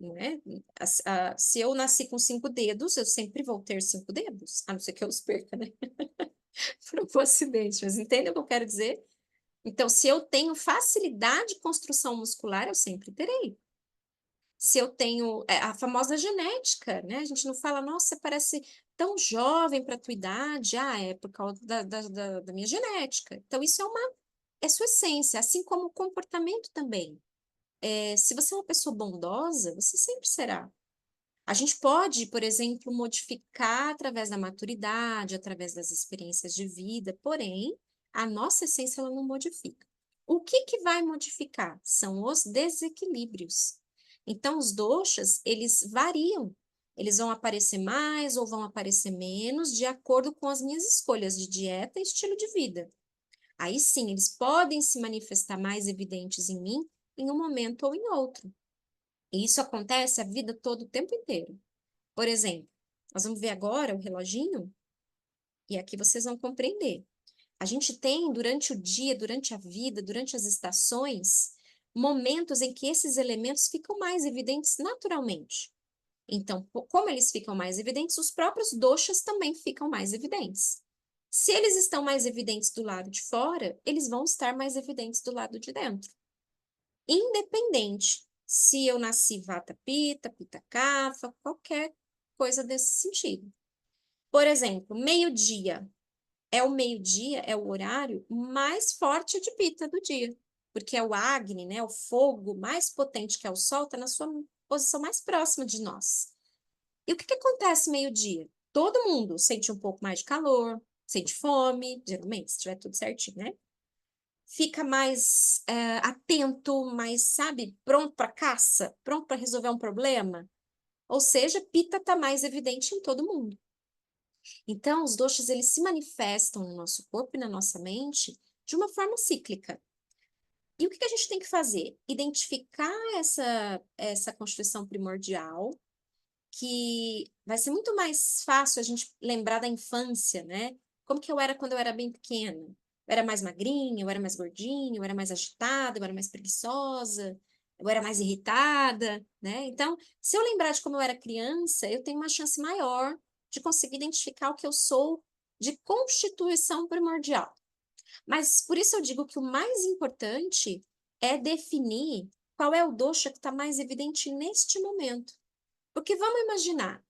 não é? Se eu nasci com 5 dedos, eu sempre vou ter 5 dedos, a não ser que eu os perca, né? Por um acidente, mas entende o que eu quero dizer? Então, se eu tenho facilidade de construção muscular, eu sempre terei. Se eu tenho a famosa genética, né? A gente não fala, nossa, você parece tão jovem para a tua idade. Ah, é por causa da minha genética. Então, isso é sua essência, assim como o comportamento também. Se você é uma pessoa bondosa, você sempre será. A gente pode, por exemplo, modificar através da maturidade, através das experiências de vida, porém, a nossa essência ela não modifica. O que vai modificar? São os desequilíbrios. Então, os doshas, eles variam. Eles vão aparecer mais ou vão aparecer menos de acordo com as minhas escolhas de dieta e estilo de vida. Aí sim, eles podem se manifestar mais evidentes em mim em um momento ou em outro. E isso acontece a vida toda, o tempo inteiro. Por exemplo, nós vamos ver agora o reloginho, e aqui vocês vão compreender. A gente tem durante o dia, durante a vida, durante as estações, momentos em que esses elementos ficam mais evidentes naturalmente. Então, como eles ficam mais evidentes, os próprios doshas também ficam mais evidentes. Se eles estão mais evidentes do lado de fora, eles vão estar mais evidentes do lado de dentro. Independente se eu nasci vata pita, pita kapha, qualquer coisa desse sentido. Por exemplo, meio-dia. É o meio-dia, é o horário mais forte de pita do dia. Porque é o Agni, né? O fogo mais potente que é o Sol, está na sua posição mais próxima de nós. E o que acontece meio-dia? Todo mundo sente um pouco mais de calor, sente fome, geralmente, se tiver tudo certinho, né? Fica mais atento, mais, sabe, pronto para caça, pronto para resolver um problema. Ou seja, pita está mais evidente em todo mundo. Então, os doshas, eles se manifestam no nosso corpo e na nossa mente de uma forma cíclica. E o que a gente tem que fazer? Identificar essa constituição primordial, que vai ser muito mais fácil a gente lembrar da infância, né? Como que eu era quando eu era bem pequena? Eu era mais magrinha, eu era mais gordinha, eu era mais agitada, eu era mais preguiçosa, eu era mais irritada, né? Então, se eu lembrar de como eu era criança, eu tenho uma chance maior de conseguir identificar o que eu sou de constituição primordial. Mas por isso eu digo que o mais importante é definir qual é o dosha que está mais evidente neste momento. Porque vamos imaginar,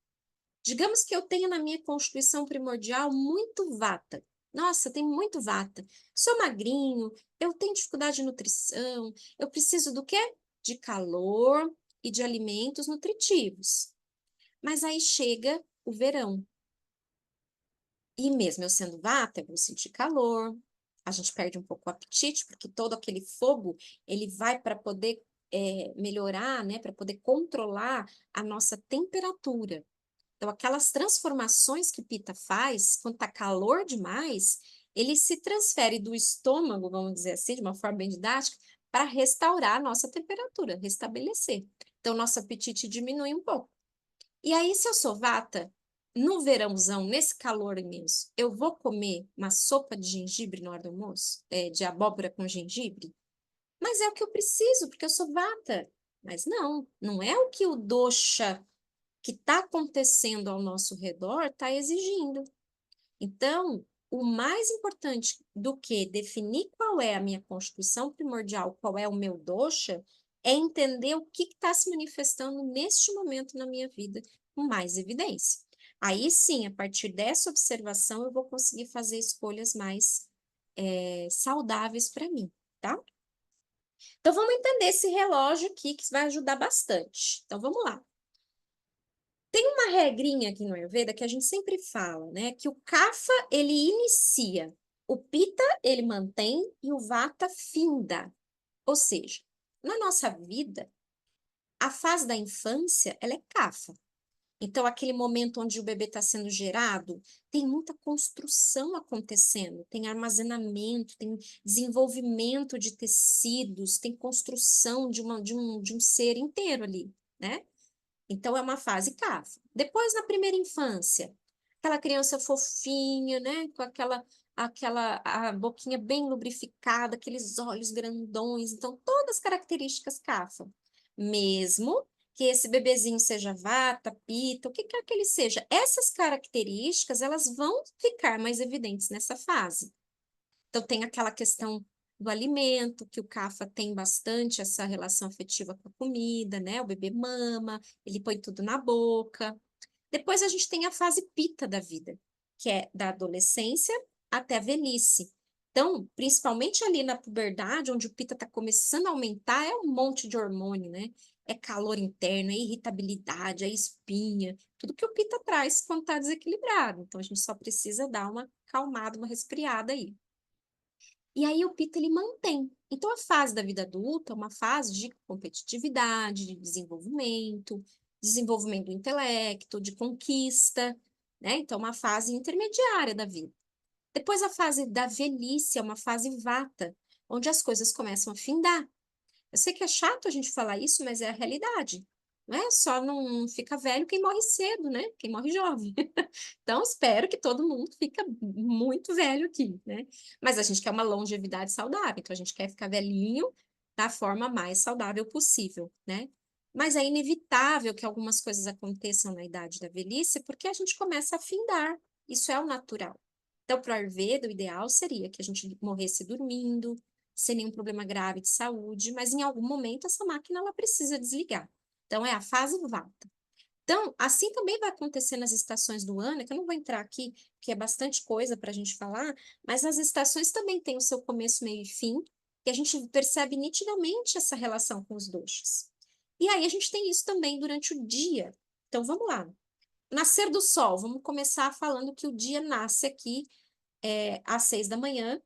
digamos que eu tenha na minha constituição primordial muito vata. Nossa, tem muito vata. Sou magrinho, eu tenho dificuldade de nutrição, eu preciso do quê? De calor e de alimentos nutritivos. Mas aí chega o verão. E mesmo eu sendo vata, eu vou sentir calor, a gente perde um pouco o apetite, porque todo aquele fogo, ele vai para poder melhorar, né, para poder controlar a nossa temperatura. Então, aquelas transformações que o Pita faz, quando está calor demais, ele se transfere do estômago, vamos dizer assim, de uma forma bem didática, para restaurar a nossa temperatura, restabelecer. Então, nosso apetite diminui um pouco. E aí, se eu sou vata, no verãozão, nesse calor imenso, eu vou comer uma sopa de gengibre na hora do almoço? De abóbora com gengibre? Mas é o que eu preciso, porque eu sou vata. Mas não, não é o que o dosha que está acontecendo ao nosso redor está exigindo. Então, o mais importante do que definir qual é a minha constituição primordial, qual é o meu dosha, é entender o que está se manifestando neste momento na minha vida com mais evidência. Aí sim, a partir dessa observação, eu vou conseguir fazer escolhas mais saudáveis para mim, tá? Então, vamos entender esse relógio aqui que vai ajudar bastante. Então, vamos lá. Tem uma regrinha aqui no Ayurveda que a gente sempre fala, né? Que o Kapha, ele inicia, o Pitta, ele mantém e o Vata finda. Ou seja, na nossa vida, a fase da infância, ela é Kapha. Então, aquele momento onde o bebê está sendo gerado, tem muita construção acontecendo, tem armazenamento, tem desenvolvimento de tecidos, tem construção de um ser inteiro ali, né? Então, é uma fase CAF. Depois, na primeira infância, aquela criança fofinha, né? Com aquela a boquinha bem lubrificada, aqueles olhos grandões. Então, todas as características CAFA. Mesmo que esse bebezinho seja vata, pita, o que quer que ele seja, essas características, elas vão ficar mais evidentes nessa fase. Então, tem aquela questão do alimento, que o CAFA tem bastante essa relação afetiva com a comida, né? O bebê mama, ele põe tudo na boca. Depois a gente tem a fase pita da vida, que é da adolescência até a velhice. Então, principalmente ali na puberdade, onde o pita está começando a aumentar, é um monte de hormônio, né? É calor interno, é irritabilidade, é espinha, tudo que o pita traz quando está desequilibrado. Então, a gente só precisa dar uma calmada, uma resfriada aí. E aí o Pita ele mantém. Então a fase da vida adulta é uma fase de competitividade, de desenvolvimento, desenvolvimento do intelecto, de conquista, né? Então uma fase intermediária da vida. Depois a fase da velhice é uma fase vata, onde as coisas começam a findar. Eu sei que é chato a gente falar isso, mas é a realidade. Não é só não fica velho quem morre cedo, né? Quem morre jovem. Então, espero que todo mundo fique muito velho aqui, né? Mas a gente quer uma longevidade saudável, então a gente quer ficar velhinho da forma mais saudável possível, né? Mas é inevitável que algumas coisas aconteçam na idade da velhice, porque a gente começa a findar. Isso é o natural. Então, para o Ayurveda, o ideal seria que a gente morresse dormindo, sem nenhum problema grave de saúde, mas em algum momento essa máquina ela precisa desligar. Então, é a fase vata. Então, assim também vai acontecer nas estações do ano, que eu não vou entrar aqui, porque é bastante coisa para a gente falar, mas as estações também têm o seu começo, meio e fim, e a gente percebe nitidamente essa relação com os doshas. E aí a gente tem isso também durante o dia. Então, vamos lá. Nascer do sol, vamos começar falando que o dia nasce aqui às 6 da manhã,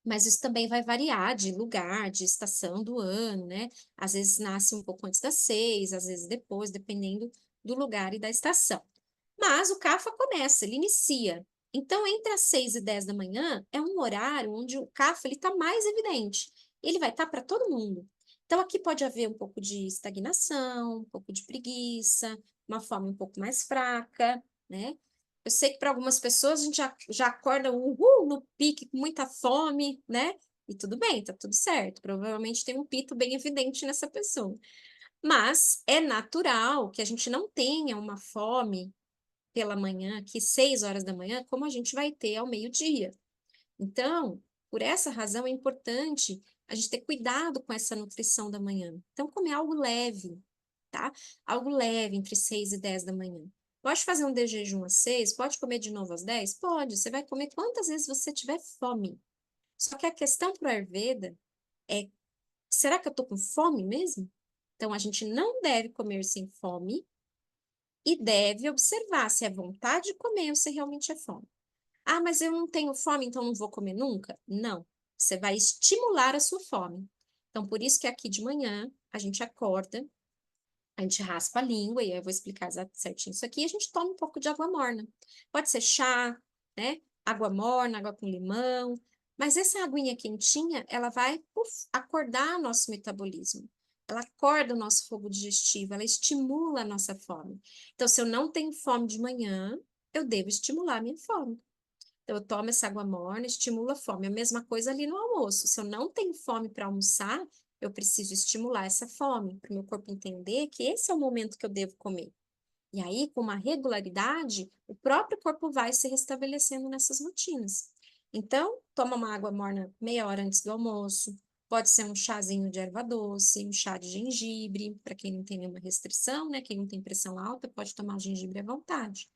mas isso também vai variar de lugar, de estação do ano, né? Às vezes nasce um pouco antes das 6, às vezes depois, dependendo do lugar e da estação. Mas o CAFA começa, ele inicia. Então, entre as 6 e 10 da manhã, é um horário onde o CAFA está mais evidente. Ele vai estar para todo mundo. Então, aqui pode haver um pouco de estagnação, um pouco de preguiça, uma fome um pouco mais fraca, né? Eu sei que para algumas pessoas a gente já acorda uhul, no pique, com muita fome, né? E tudo bem, tá tudo certo. Provavelmente tem um pito bem evidente nessa pessoa. Mas é natural que a gente não tenha uma fome pela manhã, aqui 6 horas da manhã, como a gente vai ter ao meio-dia. Então, Por essa razão, é importante a gente ter cuidado com essa nutrição da manhã. Então, comer algo leve, tá? Algo leve, entre 6 e 10 da manhã. Pode fazer um de jejum às 6? Pode comer de novo às 10? Pode. Você vai comer quantas vezes você tiver fome. Só que a questão para o Ayurveda é, será que eu tô com fome mesmo? Então, a gente não deve comer sem fome e deve observar se é vontade de comer ou se realmente é fome. Ah, mas eu não tenho fome, então não vou comer nunca? Não. Você vai estimular a sua fome. Então, por isso que aqui de manhã a gente acorda, a gente raspa a língua, e eu vou explicar certinho isso aqui, e a gente toma um pouco de água morna. Pode ser chá, né? Água morna, água com limão. Mas essa aguinha quentinha, ela vai acordar nosso metabolismo. Ela acorda o nosso fogo digestivo, ela estimula a nossa fome. Então, se eu não tenho fome de manhã, eu devo estimular a minha fome. Então, eu tomo essa água morna, estimula a fome. A mesma coisa ali no almoço. Se eu não tenho fome para almoçar, eu preciso estimular essa fome, para o meu corpo entender que esse é o momento que eu devo comer. E aí, com uma regularidade, o próprio corpo vai se restabelecendo nessas rotinas. Então, toma uma água morna meia hora antes do almoço. Pode ser um chazinho de erva doce, um chá de gengibre, para quem não tem nenhuma restrição, né? Quem não tem pressão alta, pode tomar o gengibre à vontade.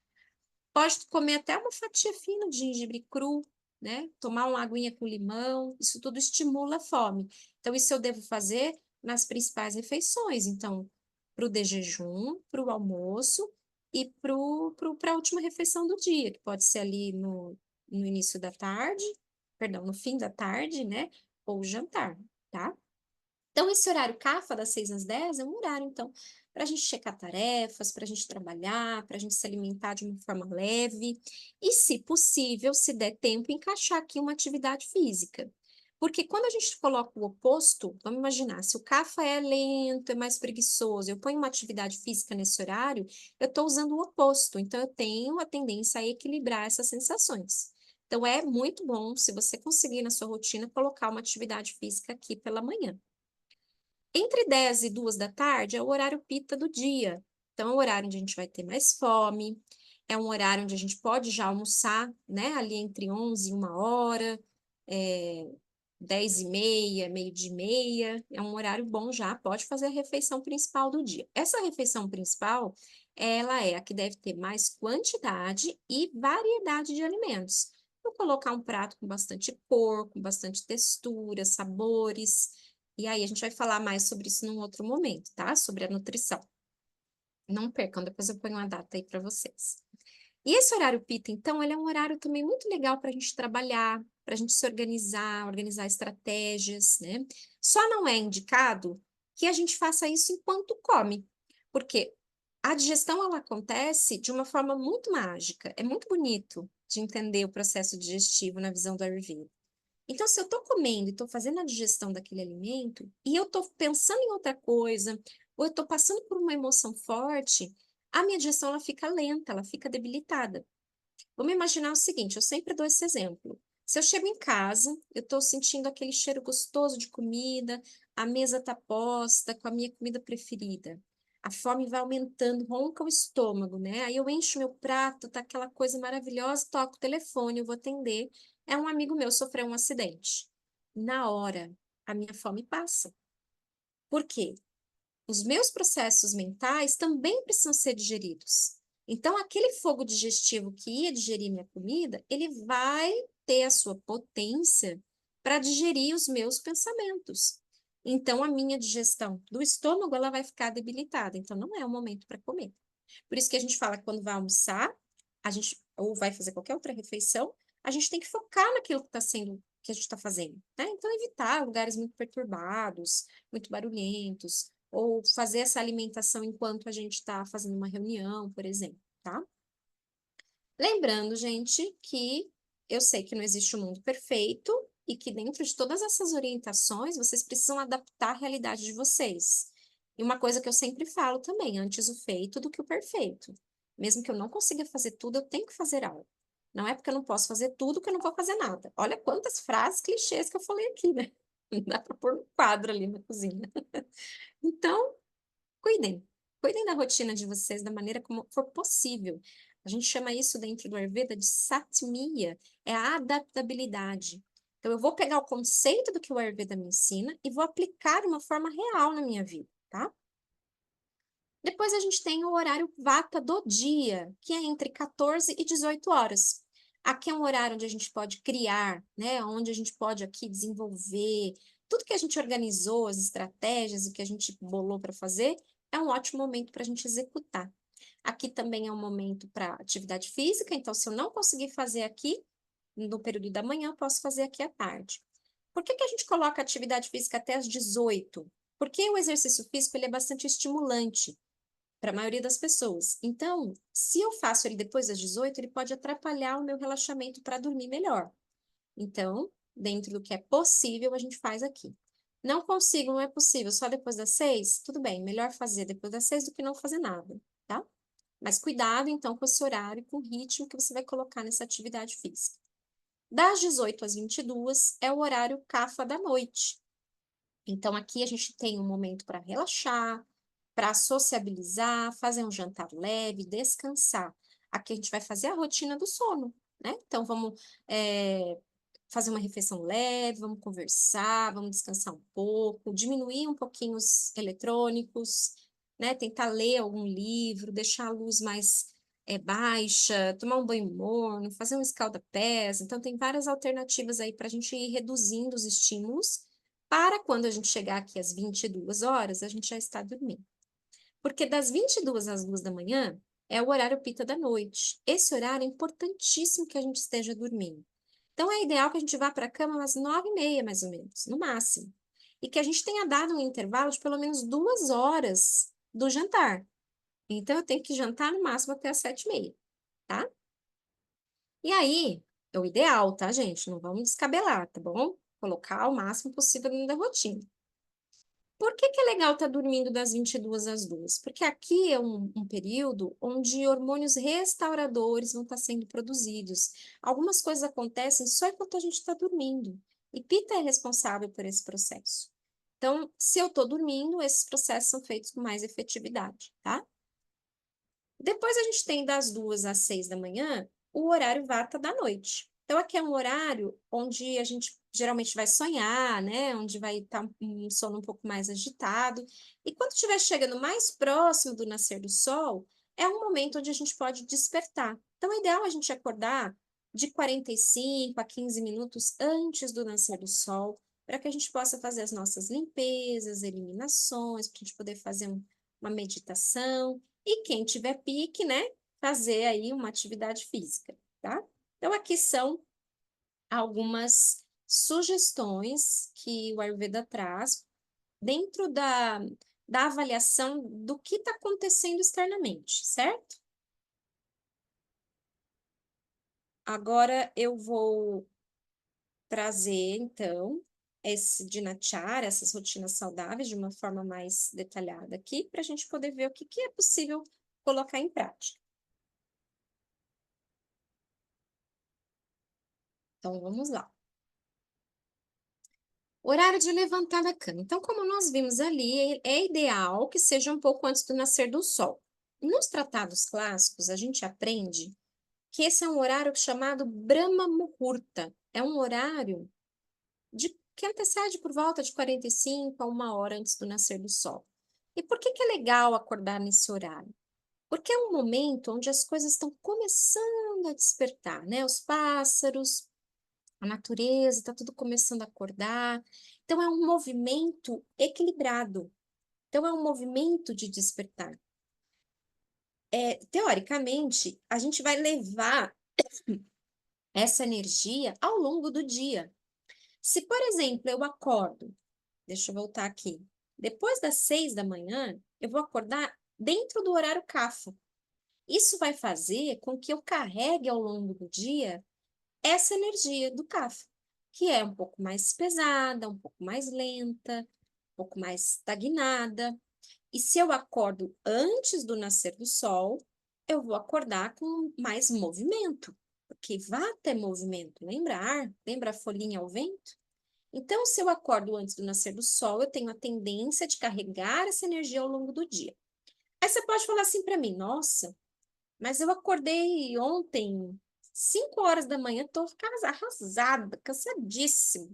Pode comer até uma fatia fina de gengibre cru, né? Tomar uma aguinha com limão, isso tudo estimula a fome. Então, isso eu devo fazer nas principais refeições. Então, para o de jejum, para o almoço e para a última refeição do dia, que pode ser ali no início da tarde, perdão, no fim da tarde, né? Ou jantar, tá? Então, esse horário CAFA, das 6 às 10, é um horário, então, para a gente checar tarefas, para a gente trabalhar, para a gente se alimentar de uma forma leve e, se possível, se der tempo, encaixar aqui uma atividade física. Porque quando a gente coloca o oposto, vamos imaginar, se o CAFA é lento, é mais preguiçoso, eu ponho uma atividade física nesse horário, eu estou usando o oposto, então eu tenho a tendência a equilibrar essas sensações. Então, é muito bom, se você conseguir na sua rotina, colocar uma atividade física aqui pela manhã. Entre 10 e 2 da tarde é o horário pita do dia. Então, é o horário onde a gente vai ter mais fome, é um horário onde a gente pode já almoçar, né? Ali entre 11 e 1 hora, é, 10 e meia, meio-dia e meia, é um horário bom já, pode fazer a refeição principal do dia. Essa refeição principal, ela é a que deve ter mais quantidade e variedade de alimentos. Vou colocar um prato com bastante cor, com bastante textura, sabores. E aí a gente vai falar mais sobre isso num outro momento, tá? Sobre a nutrição. Não percam, depois eu ponho uma data aí para vocês. E esse horário pita, então, ele é um horário também muito legal para a gente trabalhar, para a gente se organizar, organizar estratégias, né? Só não é indicado que a gente faça isso enquanto come, porque a digestão ela acontece de uma forma muito mágica. É muito bonito de entender o processo digestivo na visão do Ayurveda. Então, se eu estou comendo e estou fazendo a digestão daquele alimento, e eu estou pensando em outra coisa, ou eu estou passando por uma emoção forte, a minha digestão ela fica lenta, ela fica debilitada. Vamos imaginar o seguinte, eu sempre dou esse exemplo. Se eu chego em casa, eu estou sentindo aquele cheiro gostoso de comida, a mesa está posta com a minha comida preferida. A fome vai aumentando, ronca o estômago, né? Aí eu encho meu prato, tá aquela coisa maravilhosa, toco o telefone, eu vou atender. É um amigo meu, sofreu um acidente. Na hora, a minha fome passa. Por quê? Os meus processos mentais também precisam ser digeridos. Então, aquele fogo digestivo que ia digerir minha comida, ele vai ter a sua potência para digerir os meus pensamentos. Então, a minha digestão do estômago, ela vai ficar debilitada. Então, não é o momento para comer. Por isso que a gente fala que quando vai almoçar, a gente, ou vai fazer qualquer outra refeição, a gente tem que focar naquilo que está sendo, que a gente está fazendo, né? Então, evitar lugares muito perturbados, muito barulhentos, ou fazer essa alimentação enquanto a gente está fazendo uma reunião, por exemplo, tá? Lembrando, gente, que eu sei que não existe um mundo perfeito e que dentro de todas essas orientações, vocês precisam adaptar a realidade de vocês. E uma coisa que eu sempre falo também, antes o feito do que o perfeito. Mesmo que eu não consiga fazer tudo, eu tenho que fazer algo. Não é porque eu não posso fazer tudo que eu não vou fazer nada. Olha quantas frases clichês que eu falei aqui, né? Dá para pôr um quadro ali na cozinha. Então, cuidem. Cuidem da rotina de vocês da maneira como for possível. A gente chama isso dentro do Ayurveda de satmiya, é a adaptabilidade. Então, eu vou pegar o conceito do que o Ayurveda me ensina e vou aplicar de uma forma real na minha vida, tá? Depois a gente tem o horário Vata do dia, que é entre 14 e 18 horas. Aqui é um horário onde a gente pode criar, né? Onde a gente pode aqui desenvolver tudo que a gente organizou, as estratégias e que a gente bolou para fazer, é um ótimo momento para a gente executar. Aqui também é um momento para atividade física, então se eu não conseguir fazer aqui no período da manhã, eu posso fazer aqui à tarde. Por que que a gente coloca atividade física até às 18? Porque o exercício físico ele é bastante estimulante para a maioria das pessoas. Então, se eu faço ele depois das 18, ele pode atrapalhar o meu relaxamento para dormir melhor. Então, dentro do que é possível, a gente faz aqui. Não consigo, não é possível, só depois das 6? Tudo bem, melhor fazer depois das 6 do que não fazer nada, tá? Mas cuidado, então, com esse horário, com o ritmo que você vai colocar nessa atividade física. Das 18 às 22 é o horário cafa da noite. Então, aqui a gente tem um momento para relaxar, para sociabilizar, fazer um jantar leve, descansar. Aqui a gente vai fazer a rotina do sono, né? Então, vamos fazer uma refeição leve, vamos conversar, vamos descansar um pouco, diminuir um pouquinho os eletrônicos, né? Tentar ler algum livro, deixar a luz mais baixa, tomar um banho morno, fazer um escalda-pés. Então, tem várias alternativas aí para a gente ir reduzindo os estímulos para quando a gente chegar aqui às 22 horas, a gente já está dormindo. Porque das 22 às 2 da manhã é o horário pita da noite. Esse horário é importantíssimo que a gente esteja dormindo. Então, é ideal que a gente vá para a cama às 9h30, mais ou menos, no máximo. E que a gente tenha dado um intervalo de pelo menos 2 horas do jantar. Então, eu tenho que jantar no máximo até às 7h30, tá? E aí, é o ideal, tá, gente? Não vamos descabelar, tá bom? Colocar o máximo possível dentro da rotina. Por que que é legal estar dormindo das 22 às 2? Porque aqui é um período onde hormônios restauradores vão estar sendo produzidos. Algumas coisas acontecem só enquanto a gente está dormindo. E Pita é responsável por esse processo. Então, se eu estou dormindo, esses processos são feitos com mais efetividade, tá? Depois a gente tem das 2 às 6 da manhã o horário Vata da noite. Então, aqui é um horário onde a gente geralmente vai sonhar, né? Onde vai estar um sono um pouco mais agitado. E quando estiver chegando mais próximo do nascer do sol, é um momento onde a gente pode despertar. Então, é ideal a gente acordar de 45 a 15 minutos antes do nascer do sol, para que a gente possa fazer as nossas limpezas, eliminações, para a gente poder fazer uma meditação. E quem tiver pique, né, fazer aí uma atividade física, tá? Então, aqui são algumas sugestões que o Ayurveda traz dentro da avaliação do que está acontecendo externamente, certo? Agora eu vou trazer, então, esse Dinacharya, essas rotinas saudáveis, de uma forma mais detalhada aqui, para a gente poder ver o que é possível colocar em prática. Então, vamos lá. Horário de levantar da cama. Então, como nós vimos ali, é ideal que seja um pouco antes do nascer do sol. Nos tratados clássicos, a gente aprende que esse é um horário chamado Brahma Muhurta. É um horário que antecede por volta de 45 a 1 hora antes do nascer do sol. E por que que é legal acordar nesse horário? Porque é um momento onde as coisas estão começando a despertar, né? Os pássaros, a natureza, está tudo começando a acordar. Então, é um movimento equilibrado. Então, é um movimento de despertar. Teoricamente, a gente vai levar essa energia ao longo do dia. Se, por exemplo, eu acordo, deixa eu voltar aqui, depois das 6 da manhã, eu vou acordar dentro do horário CAFA. Isso vai fazer com que eu carregue ao longo do dia essa energia do CAFA, que é um pouco mais pesada, um pouco mais lenta, um pouco mais estagnada. E se eu acordo antes do nascer do sol, eu vou acordar com mais movimento, porque vata é movimento, lembra ar? Lembra a folhinha ao vento? Então, se eu acordo antes do nascer do sol, eu tenho a tendência de carregar essa energia ao longo do dia. Aí você pode falar assim para mim, nossa, mas eu acordei ontem 5 horas da manhã, tô arrasada, cansadíssima.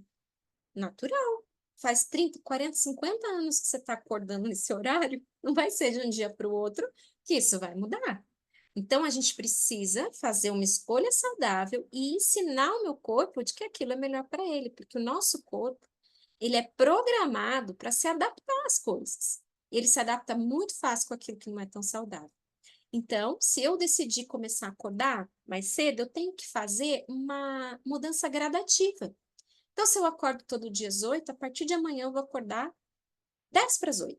Natural. Faz 30, 40, 50 anos que você está acordando nesse horário, não vai ser de um dia para o outro que isso vai mudar. Então, a gente precisa fazer uma escolha saudável e ensinar o meu corpo de que aquilo é melhor para ele, porque o nosso corpo, ele é programado para se adaptar às coisas. Ele se adapta muito fácil com aquilo que não é tão saudável. Então, se eu decidir começar a acordar mais cedo, eu tenho que fazer uma mudança gradativa. Então, se eu acordo todo dia às 8, a partir de amanhã eu vou acordar 10 para as 8.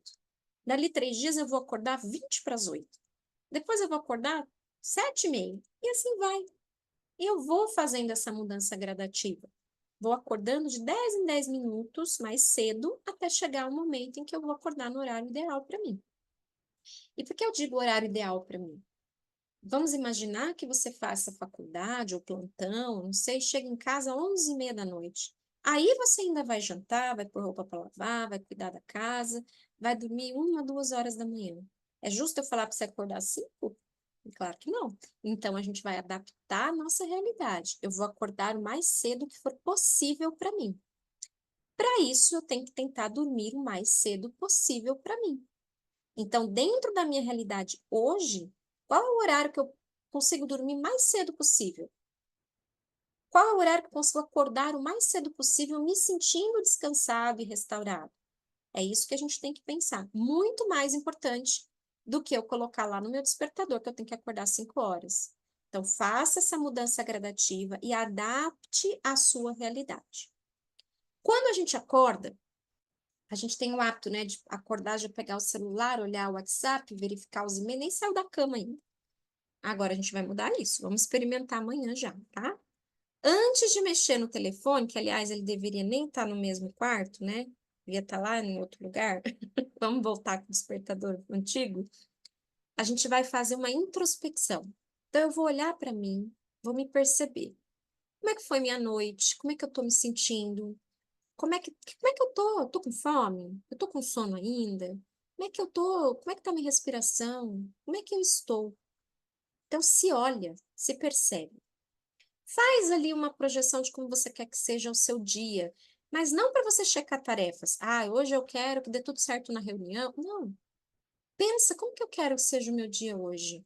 Dali 3 dias eu vou acordar 20 para as 8. Depois eu vou acordar 7 e meia. E assim vai. E eu vou fazendo essa mudança gradativa. Vou acordando de 10 em 10 minutos mais cedo até chegar o momento em que eu vou acordar no horário ideal para mim. E por que eu digo horário ideal para mim? Vamos imaginar que você faça faculdade ou plantão, não sei, chega em casa às 11h30 da noite. Aí você ainda vai jantar, vai pôr roupa para lavar, vai cuidar da casa, vai dormir 1, 2 horas da manhã. É justo eu falar para você acordar às 5? Claro que não. Então a gente vai adaptar a nossa realidade. Eu vou acordar o mais cedo que for possível para mim. Para isso, eu tenho que tentar dormir o mais cedo possível para mim. Então, dentro da minha realidade hoje, qual é o horário que eu consigo dormir mais cedo possível? Qual é o horário que eu consigo acordar o mais cedo possível, me sentindo descansado e restaurado? É isso que a gente tem que pensar. Muito mais importante do que eu colocar lá no meu despertador, que eu tenho que acordar 5 horas. Então, faça essa mudança gradativa e adapte à sua realidade. Quando a gente acorda, a gente tem o hábito, né, de acordar, já pegar o celular, olhar o WhatsApp, verificar os e-mails, nem saiu da cama ainda. Agora a gente vai mudar isso. Vamos experimentar amanhã já, tá? Antes de mexer no telefone, que aliás ele deveria nem estar no mesmo quarto, né? Devia estar lá em outro lugar. Vamos voltar com o despertador antigo. A gente vai fazer uma introspecção. Então eu vou olhar para mim, vou me perceber. Como é que foi minha noite? Como é que eu tô me sentindo? Como é que eu tô? Eu tô com fome? Eu tô com sono ainda? Como é que eu tô? Como é que tá minha respiração? Como é que eu estou? Então se olha, se percebe. Faz ali uma projeção de como você quer que seja o seu dia, mas não para você checar tarefas. Ah, hoje eu quero que dê tudo certo na reunião. Não. Pensa, como que eu quero que seja o meu dia hoje?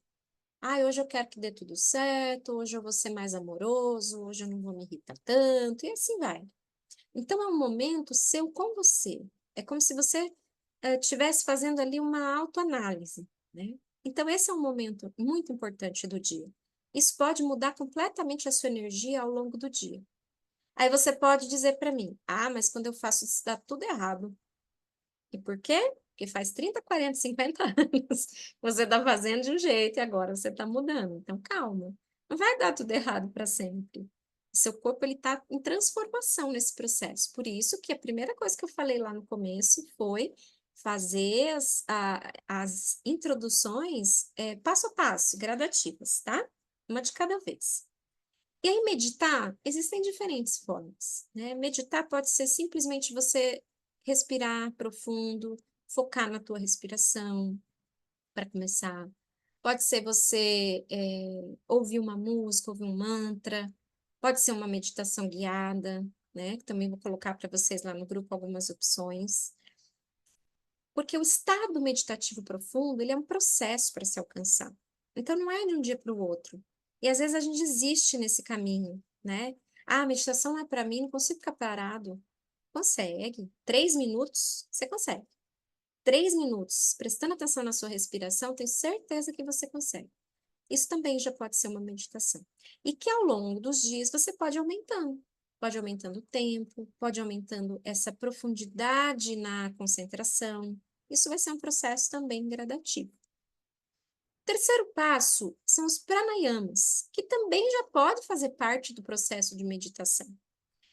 Ah, hoje eu quero que dê tudo certo, hoje eu vou ser mais amoroso, hoje eu não vou me irritar tanto, e assim vai. Então é um momento seu com você. É como se você estivesse fazendo ali uma autoanálise, né? Então esse é um momento muito importante do dia. Isso pode mudar completamente a sua energia ao longo do dia. Aí você pode dizer para mim: ah, mas quando eu faço isso dá tudo errado. E por quê? Porque faz 30, 40, 50 anos você está fazendo de um jeito e agora você está mudando. Então, calma. Não vai dar tudo errado para sempre. Seu corpo ele está em transformação nesse processo. Por isso que a primeira coisa que eu falei lá no começo foi fazer as introduções passo a passo, gradativas, tá? Uma de cada vez. E aí, meditar, existem diferentes formas, né? Meditar pode ser simplesmente você respirar profundo, focar na tua respiração, para começar. Pode ser você ouvir uma música, ouvir um mantra. Pode ser uma meditação guiada, né? Que também vou colocar para vocês lá no grupo algumas opções. Porque o estado meditativo profundo, ele é um processo para se alcançar. Então, não é de um dia para o outro. E às vezes a gente desiste nesse caminho, né? Ah, a meditação não é para mim, não consigo ficar parado. Consegue. 3 minutos, você consegue. 3 minutos, prestando atenção na sua respiração, tenho certeza que você consegue. Isso também já pode ser uma meditação. E que ao longo dos dias você pode aumentando. Pode aumentando o tempo, pode aumentando essa profundidade na concentração. Isso vai ser um processo também gradativo. Terceiro passo são os pranayamas, que também já pode fazer parte do processo de meditação.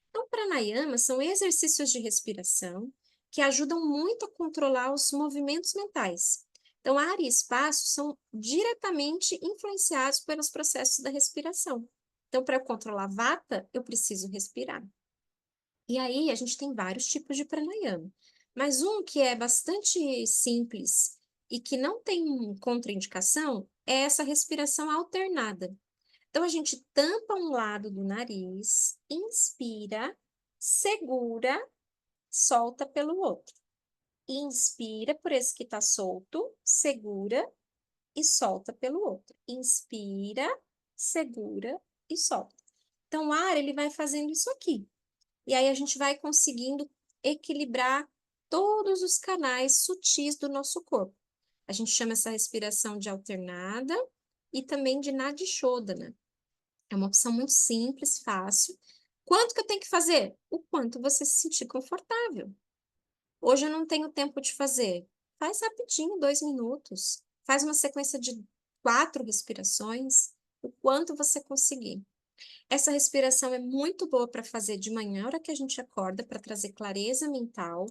Então, pranayamas são exercícios de respiração que ajudam muito a controlar os movimentos mentais. Então, ar e espaço são diretamente influenciados pelos processos da respiração. Então, para eu controlar vata, eu preciso respirar. E aí, a gente tem vários tipos de pranayama. Mas um que é bastante simples e que não tem contraindicação é essa respiração alternada. Então, a gente tampa um lado do nariz, inspira, segura, solta pelo outro. Inspira por esse que tá solto, segura e solta pelo outro. Inspira, segura e solta. Então, o ar, ele vai fazendo isso aqui. E aí, a gente vai conseguindo equilibrar todos os canais sutis do nosso corpo. A gente chama essa respiração de alternada e também de Nadi Shodhana. É uma opção muito simples, fácil. Quanto que eu tenho que fazer? O quanto você se sentir confortável. Hoje eu não tenho tempo de fazer. Faz rapidinho, 2 minutos. Faz uma sequência de 4 respirações, o quanto você conseguir. Essa respiração é muito boa para fazer de manhã, na hora que a gente acorda, para trazer clareza mental,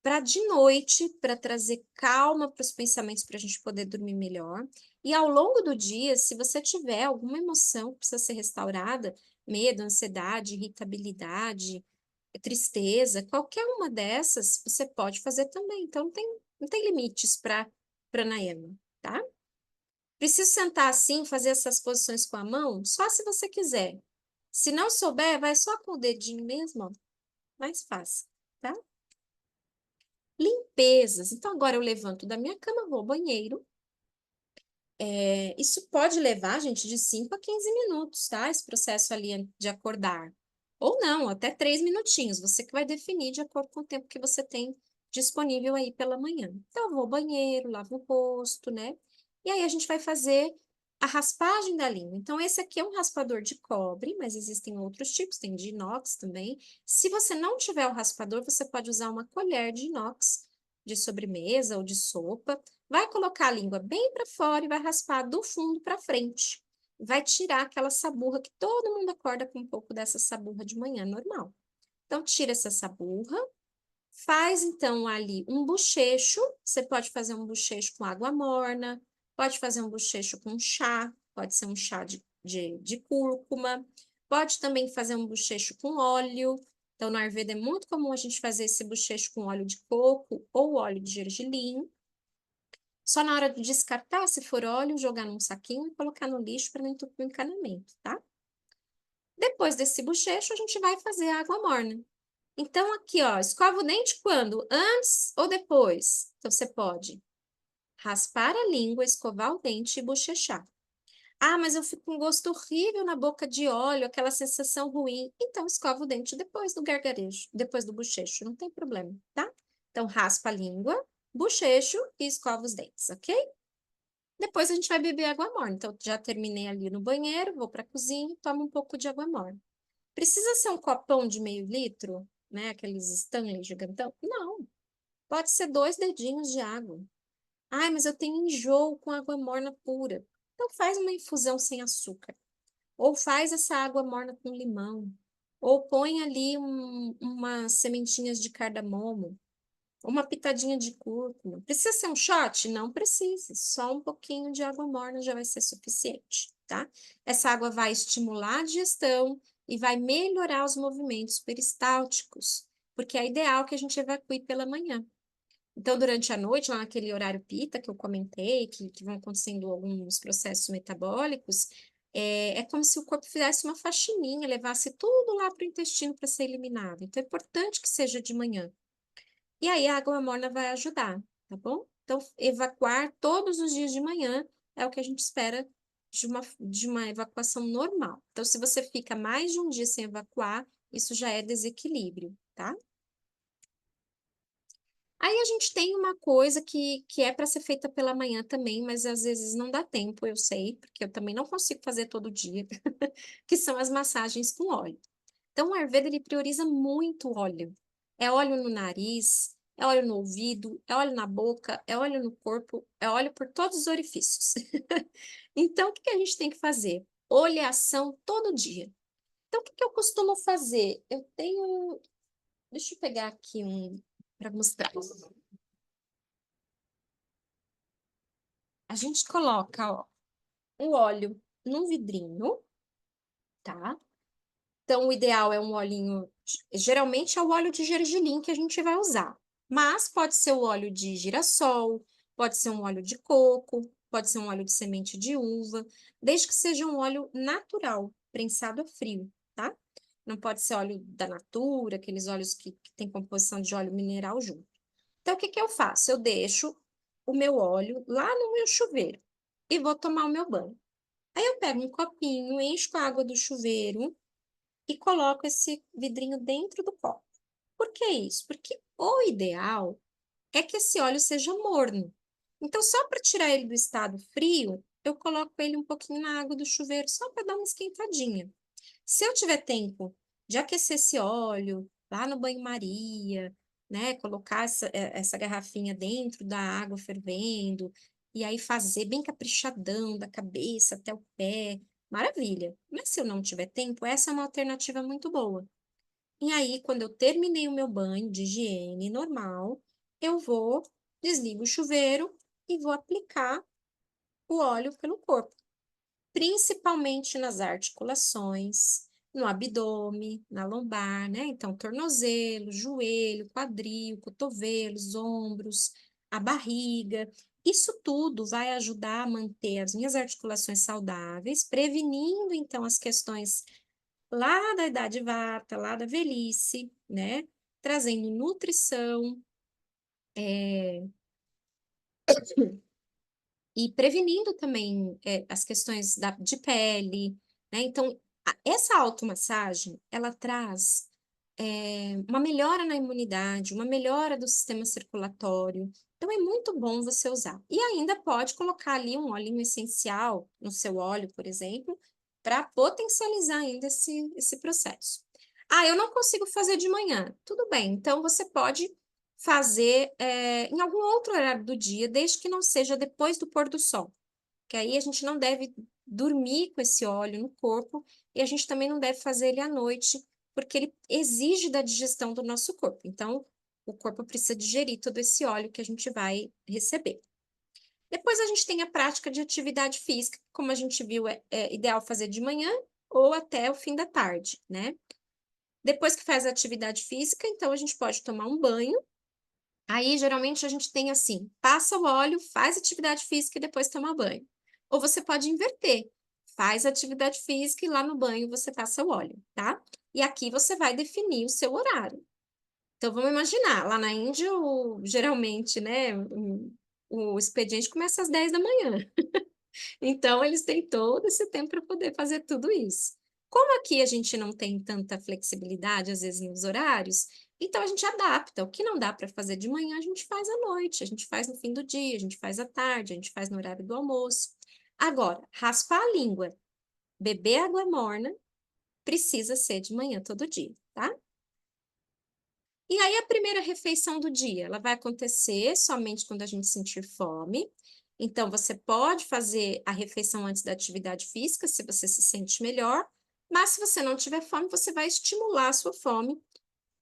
para de noite, para trazer calma para os pensamentos, para a gente poder dormir melhor. E ao longo do dia, se você tiver alguma emoção que precisa ser restaurada, medo, ansiedade, irritabilidade, tristeza, qualquer uma dessas, você pode fazer também. Então, não tem limites para pranayama, tá? Precisa sentar assim, fazer essas posições com a mão? Só se você quiser. Se não souber, vai só com o dedinho mesmo, ó. Mais fácil, tá? Limpezas. Então, agora eu levanto da minha cama, vou ao banheiro. Isso pode levar, gente, de 5 a 15 minutos, tá? Esse processo ali de acordar. Ou não, até 3 minutinhos. Você que vai definir de acordo com o tempo que você tem disponível aí pela manhã. Então, eu vou ao banheiro, lavo o rosto, né? E aí a gente vai fazer a raspagem da língua. Então, esse aqui é um raspador de cobre, mas existem outros tipos, tem de inox também. Se você não tiver o raspador, você pode usar uma colher de inox de sobremesa ou de sopa. Vai colocar a língua bem para fora e vai raspar do fundo para frente. Vai tirar aquela saburra que todo mundo acorda com um pouco dessa saburra de manhã, normal. Então, tira essa saburra, faz então ali um bochecho. Você pode fazer um bochecho com água morna, pode fazer um bochecho com chá, pode ser um chá de cúrcuma, pode também fazer um bochecho com óleo. Então, no Ayurveda é muito comum a gente fazer esse bochecho com óleo de coco ou óleo de gergelim. Só na hora de descartar, se for óleo, jogar num saquinho e colocar no lixo para não entupir o encanamento, tá? Depois desse bochecho, a gente vai fazer a água morna. Então, aqui, ó, escova o dente quando? Antes ou depois? Então, você pode raspar a língua, escovar o dente e bochechar. Ah, mas eu fico com um gosto horrível na boca de óleo, aquela sensação ruim. Então, escova o dente depois do gargarejo, depois do bochecho, não tem problema, tá? Então, raspa a língua, bochecho e escova os dentes, ok? Depois a gente vai beber água morna. Então, já terminei ali no banheiro, vou para a cozinha e tomo um pouco de água morna. Precisa ser um copão de meio litro, né? Aqueles Stanley gigantão? Não. Pode ser 2 dedinhos de água. Ai, mas eu tenho enjoo com água morna pura. Então, faz uma infusão sem açúcar. Ou faz essa água morna com limão. Ou põe ali umas sementinhas de cardamomo. Uma pitadinha de cúrcuma. Precisa ser um shot? Não precisa. Só um pouquinho de água morna já vai ser suficiente, tá? Essa água vai estimular a digestão e vai melhorar os movimentos peristálticos, porque é ideal que a gente evacue pela manhã. Então, durante a noite, lá naquele horário pita que eu comentei, que vão acontecendo alguns processos metabólicos, é como se o corpo fizesse uma faxininha, levasse tudo lá para o intestino para ser eliminado. Então, é importante que seja de manhã. E aí a água morna vai ajudar, tá bom? Então, evacuar todos os dias de manhã é o que a gente espera de uma evacuação normal. Então, se você fica mais de um dia sem evacuar, isso já é desequilíbrio, tá? Aí a gente tem uma coisa que é para ser feita pela manhã também, mas às vezes não dá tempo, eu sei, porque eu também não consigo fazer todo dia, que são as massagens com óleo. Então, o Ayurveda, ele prioriza muito óleo. É óleo no nariz, é óleo no ouvido, é óleo na boca, é óleo no corpo, é óleo por todos os orifícios. Então, o que que a gente tem que fazer? Oleação todo dia. Então, o que que eu costumo fazer? Eu tenho. Deixa eu pegar aqui um para mostrar. A gente coloca, ó, o óleo num vidrinho, tá? Então, o ideal é um olhinho, geralmente é o óleo de gergelim que a gente vai usar, mas pode ser o óleo de girassol, pode ser um óleo de coco, pode ser um óleo de semente de uva, desde que seja um óleo natural, prensado a frio, tá? Não pode ser óleo da Natura, aqueles óleos que tem composição de óleo mineral junto. Então, o que que eu faço? Eu deixo o meu óleo lá no meu chuveiro e vou tomar o meu banho. Aí eu pego um copinho, encho com a água do chuveiro e coloco esse vidrinho dentro do copo. Por que isso? Porque o ideal é que esse óleo seja morno. Então, só para tirar ele do estado frio, eu coloco ele um pouquinho na água do chuveiro, só para dar uma esquentadinha. Se eu tiver tempo de aquecer esse óleo lá no banho-maria, né, colocar essa garrafinha dentro da água fervendo, e aí fazer bem caprichadão, da cabeça até o pé, maravilha. Mas se eu não tiver tempo, essa é uma alternativa muito boa. E aí, quando eu terminei o meu banho de higiene normal, eu vou, desligo o chuveiro e vou aplicar o óleo pelo corpo, principalmente nas articulações, no abdômen, na lombar, né? Então, tornozelo, joelho, quadril, cotovelos, ombros, a barriga. Isso tudo vai ajudar a manter as minhas articulações saudáveis, prevenindo então as questões lá da idade vata, lá da velhice, né? Trazendo nutrição, e prevenindo também as questões de pele, né? Então, essa automassagem, ela traz uma melhora na imunidade, uma melhora do sistema circulatório. Então, é muito bom você usar. E ainda pode colocar ali um olhinho essencial no seu óleo, por exemplo, para potencializar ainda esse processo. Ah, eu não consigo fazer de manhã. Tudo bem, então você pode fazer em algum outro horário do dia, desde que não seja depois do pôr do sol. Que aí a gente não deve dormir com esse óleo no corpo e a gente também não deve fazer ele à noite, porque ele exige da digestão do nosso corpo. Então, o corpo precisa digerir todo esse óleo que a gente vai receber. Depois a gente tem a prática de atividade física, como a gente viu, é ideal fazer de manhã ou até o fim da tarde, né? Depois que faz a atividade física, então a gente pode tomar um banho. Aí, geralmente, a gente tem assim: passa o óleo, faz atividade física e depois toma banho. Ou você pode inverter: faz atividade física e lá no banho você passa o óleo, tá? E aqui você vai definir o seu horário. Então, vamos imaginar: lá na Índia, geralmente, né, o expediente começa às 10 da manhã. Então, eles têm todo esse tempo para poder fazer tudo isso. Como aqui a gente não tem tanta flexibilidade, às vezes, nos horários, então a gente adapta. O que não dá para fazer de manhã, a gente faz à noite, a gente faz no fim do dia, a gente faz à tarde, a gente faz no horário do almoço. Agora, raspar a língua, beber água morna, precisa ser de manhã todo dia, tá? E aí, a primeira refeição do dia, ela vai acontecer somente quando a gente sentir fome. Então, você pode fazer a refeição antes da atividade física, se você se sente melhor, mas se você não tiver fome, você vai estimular a sua fome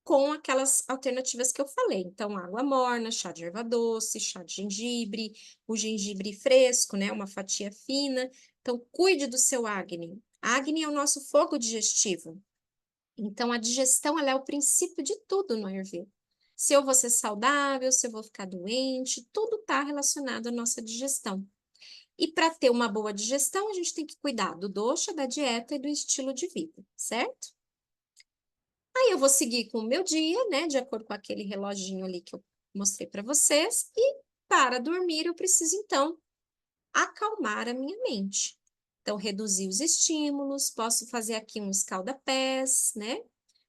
com aquelas alternativas que eu falei. Então, água morna, chá de erva doce, chá de gengibre, o gengibre fresco, né, uma fatia fina. Então, cuide do seu acne. Acne é o nosso fogo digestivo. Então, a digestão, ela é o princípio de tudo no Ayurveda. Se eu vou ser saudável, se eu vou ficar doente, tudo está relacionado à nossa digestão. E para ter uma boa digestão, a gente tem que cuidar do dosha, da dieta e do estilo de vida, certo? Aí eu vou seguir com o meu dia, né, de acordo com aquele reloginho ali que eu mostrei para vocês, e para dormir eu preciso então acalmar a minha mente. Então, reduzir os estímulos, posso fazer aqui um escalda-pés, né?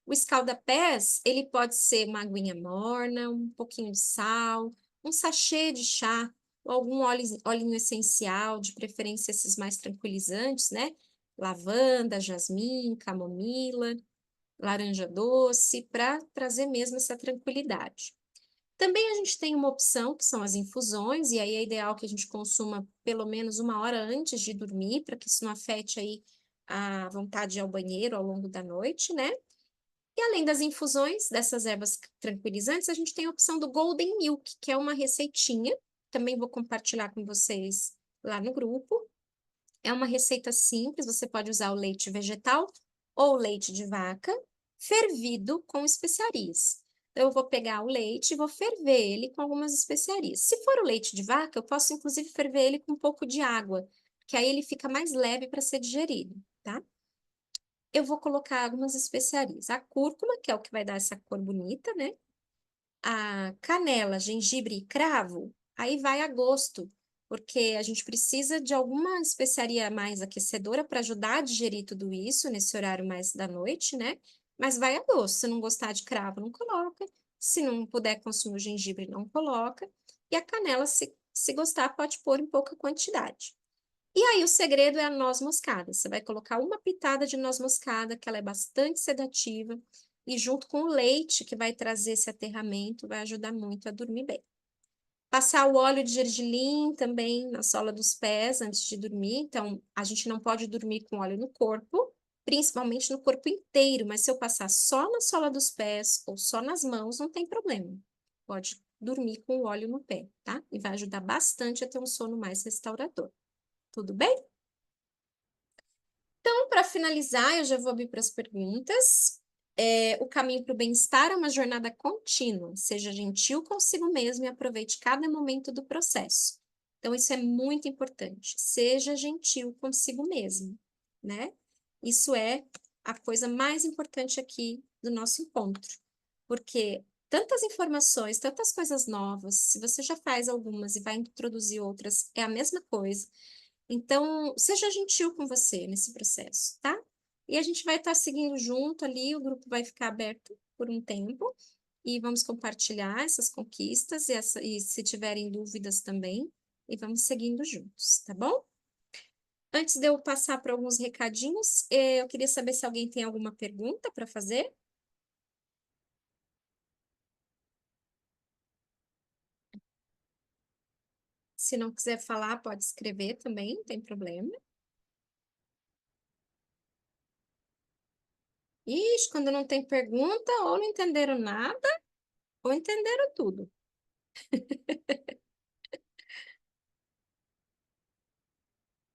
O escalda-pés, ele pode ser uma aguinha morna, um pouquinho de sal, um sachê de chá, ou algum olhinho essencial, de preferência esses mais tranquilizantes, né? Lavanda, jasmim, camomila, laranja doce, para trazer mesmo essa tranquilidade. Também a gente tem uma opção, que são as infusões, e aí é ideal que a gente consuma pelo menos uma hora antes de dormir, para que isso não afete aí a vontade de ir ao banheiro ao longo da noite, né? E além das infusões, dessas ervas tranquilizantes, a gente tem a opção do Golden Milk, que é uma receitinha, também vou compartilhar com vocês lá no grupo. É uma receita simples, você pode usar o leite vegetal ou leite de vaca, fervido com especiarias. Então, eu vou pegar o leite e vou ferver ele com algumas especiarias. Se for o leite de vaca, eu posso inclusive ferver ele com um pouco de água, que aí ele fica mais leve para ser digerido, tá? Eu vou colocar algumas especiarias. A cúrcuma, que é o que vai dar essa cor bonita, né? A canela, gengibre e cravo, aí vai a gosto, porque a gente precisa de alguma especiaria mais aquecedora para ajudar a digerir tudo isso nesse horário mais da noite, né? Mas vai a gosto. Se não gostar de cravo, não coloca. Se não puder consumir o gengibre, não coloca. E a canela, se gostar, pode pôr em pouca quantidade. E aí, o segredo é a noz moscada. Você vai colocar uma pitada de noz moscada, que ela é bastante sedativa, e junto com o leite, que vai trazer esse aterramento, vai ajudar muito a dormir bem. Passar o óleo de gergelim também na sola dos pés antes de dormir. Então, a gente não pode dormir com óleo no corpo, principalmente no corpo inteiro, mas se eu passar só na sola dos pés ou só nas mãos, não tem problema. Pode dormir com o óleo no pé, tá? E vai ajudar bastante a ter um sono mais restaurador. Tudo bem? Então, para finalizar, eu já vou abrir para as perguntas. O caminho para o bem-estar é uma jornada contínua. Seja gentil consigo mesmo e aproveite cada momento do processo. Então, isso é muito importante. Seja gentil consigo mesmo, né? Isso é a coisa mais importante aqui do nosso encontro. Porque tantas informações, tantas coisas novas, se você já faz algumas e vai introduzir outras, é a mesma coisa. Então, seja gentil com você nesse processo, tá? E a gente vai estar seguindo junto ali, o grupo vai ficar aberto por um tempo e vamos compartilhar essas conquistas e se tiverem dúvidas também, e vamos seguindo juntos, tá bom? Antes de eu passar para alguns recadinhos, eu queria saber se alguém tem alguma pergunta para fazer. Se não quiser falar, pode escrever também, não tem problema. Ixi, quando não tem pergunta, ou não entenderam nada, ou entenderam tudo.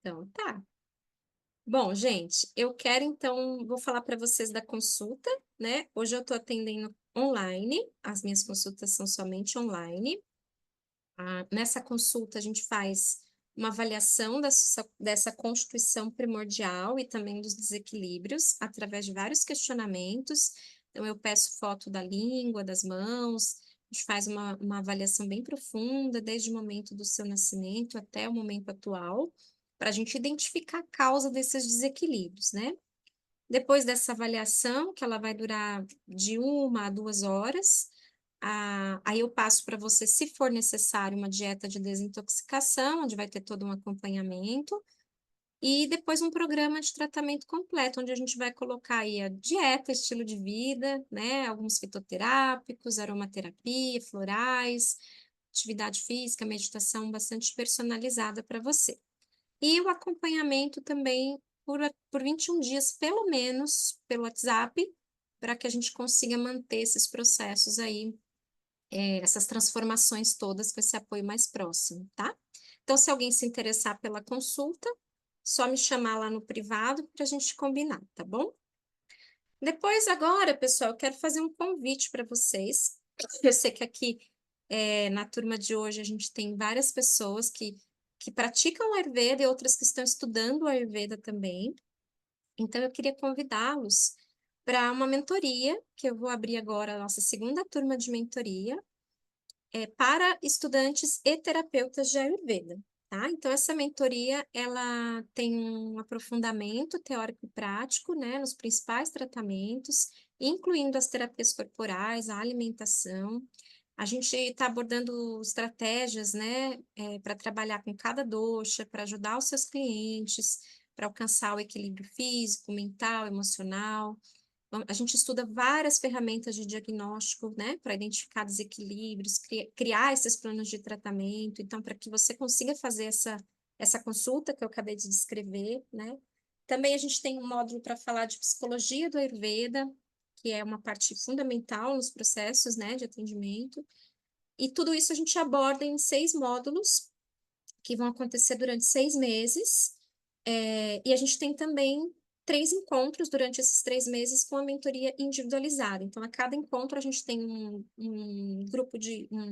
Então, tá. Bom, gente, eu quero então, vou falar para vocês da consulta, né? Hoje eu estou atendendo online, as minhas consultas são somente online. Nessa consulta, a gente faz uma avaliação dessa constituição primordial e também dos desequilíbrios, através de vários questionamentos. Então, eu peço foto da língua, das mãos, a gente faz uma avaliação bem profunda, desde o momento do seu nascimento até o momento atual, para a gente identificar a causa desses desequilíbrios, né? Depois dessa avaliação, que ela vai durar de 1 a 2 horas, aí eu passo para você, se for necessário, uma dieta de desintoxicação, onde vai ter todo um acompanhamento, e depois um programa de tratamento completo, onde a gente vai colocar aí a dieta, estilo de vida, né? Alguns fitoterápicos, aromaterapia, florais, atividade física, meditação bastante personalizada para você. E o acompanhamento também por 21 dias, pelo menos, pelo WhatsApp, para que a gente consiga manter esses processos aí, essas transformações todas com esse apoio mais próximo, tá? Então, se alguém se interessar pela consulta, só me chamar lá no privado para a gente combinar, tá bom? Depois, agora, pessoal, eu quero fazer um convite para vocês. Eu sei que aqui na turma de hoje a gente tem várias pessoas que praticam o Ayurveda e outras que estão estudando o Ayurveda também. Então, eu queria convidá-los para uma mentoria, que eu vou abrir agora a nossa segunda turma de mentoria, para estudantes e terapeutas de Ayurveda, tá? Então, essa mentoria, ela tem um aprofundamento teórico e prático, né, nos principais tratamentos, incluindo as terapias corporais, a alimentação. A gente está abordando estratégias, né, para trabalhar com cada dosha, para ajudar os seus clientes, para alcançar o equilíbrio físico, mental, emocional. A gente estuda várias ferramentas de diagnóstico, né, para identificar desequilíbrios, criar esses planos de tratamento. Então, para que você consiga fazer essa consulta que eu acabei de descrever, né? Também a gente tem um módulo para falar de psicologia do Ayurveda, que é uma parte fundamental nos processos, né, de atendimento. E tudo isso a gente aborda em 6 módulos, que vão acontecer durante 6 meses. E a gente tem também 3 encontros durante esses 3 meses com a mentoria individualizada. Então, a cada encontro, a gente tem um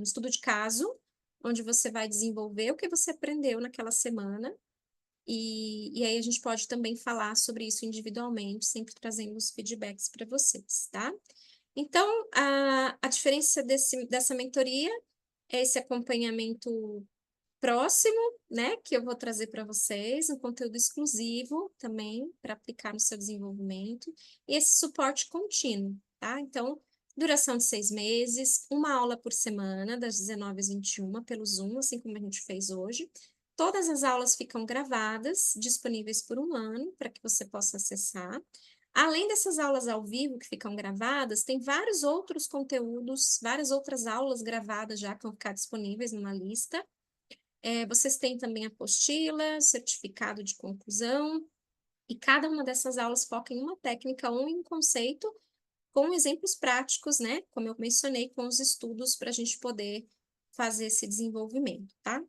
estudo de caso, onde você vai desenvolver o que você aprendeu naquela semana, e aí a gente pode também falar sobre isso individualmente, sempre trazendo os feedbacks para vocês, tá? Então, a diferença dessa mentoria é esse acompanhamento próximo, né, que eu vou trazer para vocês, um conteúdo exclusivo também para aplicar no seu desenvolvimento, e esse suporte contínuo, tá? Então, duração de 6 meses, uma aula por semana, das 19 às 21, pelo Zoom, assim como a gente fez hoje. Todas as aulas ficam gravadas, disponíveis por um ano, para que você possa acessar. Além dessas aulas ao vivo que ficam gravadas, tem vários outros conteúdos, várias outras aulas gravadas já que vão ficar disponíveis numa lista. Vocês têm também apostila, certificado de conclusão, e cada uma dessas aulas foca em uma técnica ou em um conceito, com exemplos práticos, né? Como eu mencionei, com os estudos para a gente poder fazer esse desenvolvimento, tá?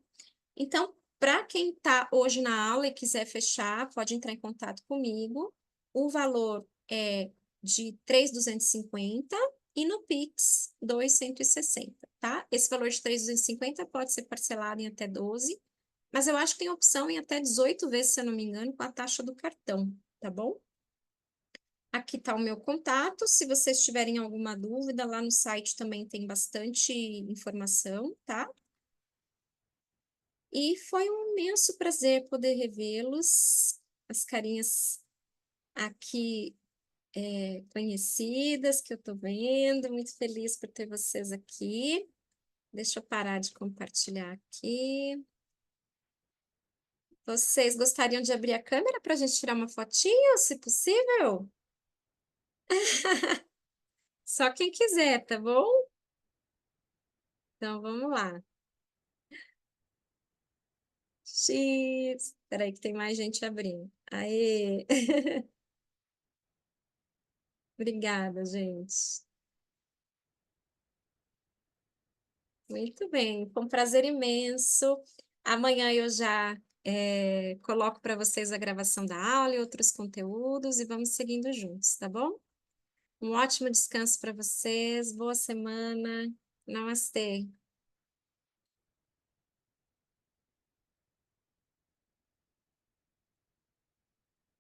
Então, para quem está hoje na aula e quiser fechar, pode entrar em contato comigo. O valor é de 3.250 e no Pix 2.160, tá? Esse valor de 3.250 pode ser parcelado em até 12, mas eu acho que tem opção em até 18 vezes, se eu não me engano, com a taxa do cartão, tá bom? Aqui está o meu contato. Se vocês tiverem alguma dúvida, lá no site também tem bastante informação, tá? E foi um imenso prazer poder revê-los, as carinhas aqui conhecidas que eu estou vendo, muito feliz por ter vocês aqui. Deixa eu parar de compartilhar aqui. Vocês gostariam de abrir a câmera para a gente tirar uma fotinho, se possível? Só quem quiser, tá bom? Então vamos lá. X. Espera que tem mais gente abrindo. Aê! Obrigada, gente. Muito bem, foi um prazer imenso. Amanhã eu já coloco para vocês a gravação da aula e outros conteúdos e vamos seguindo juntos, tá bom? Um ótimo descanso para vocês, boa semana. Namastê.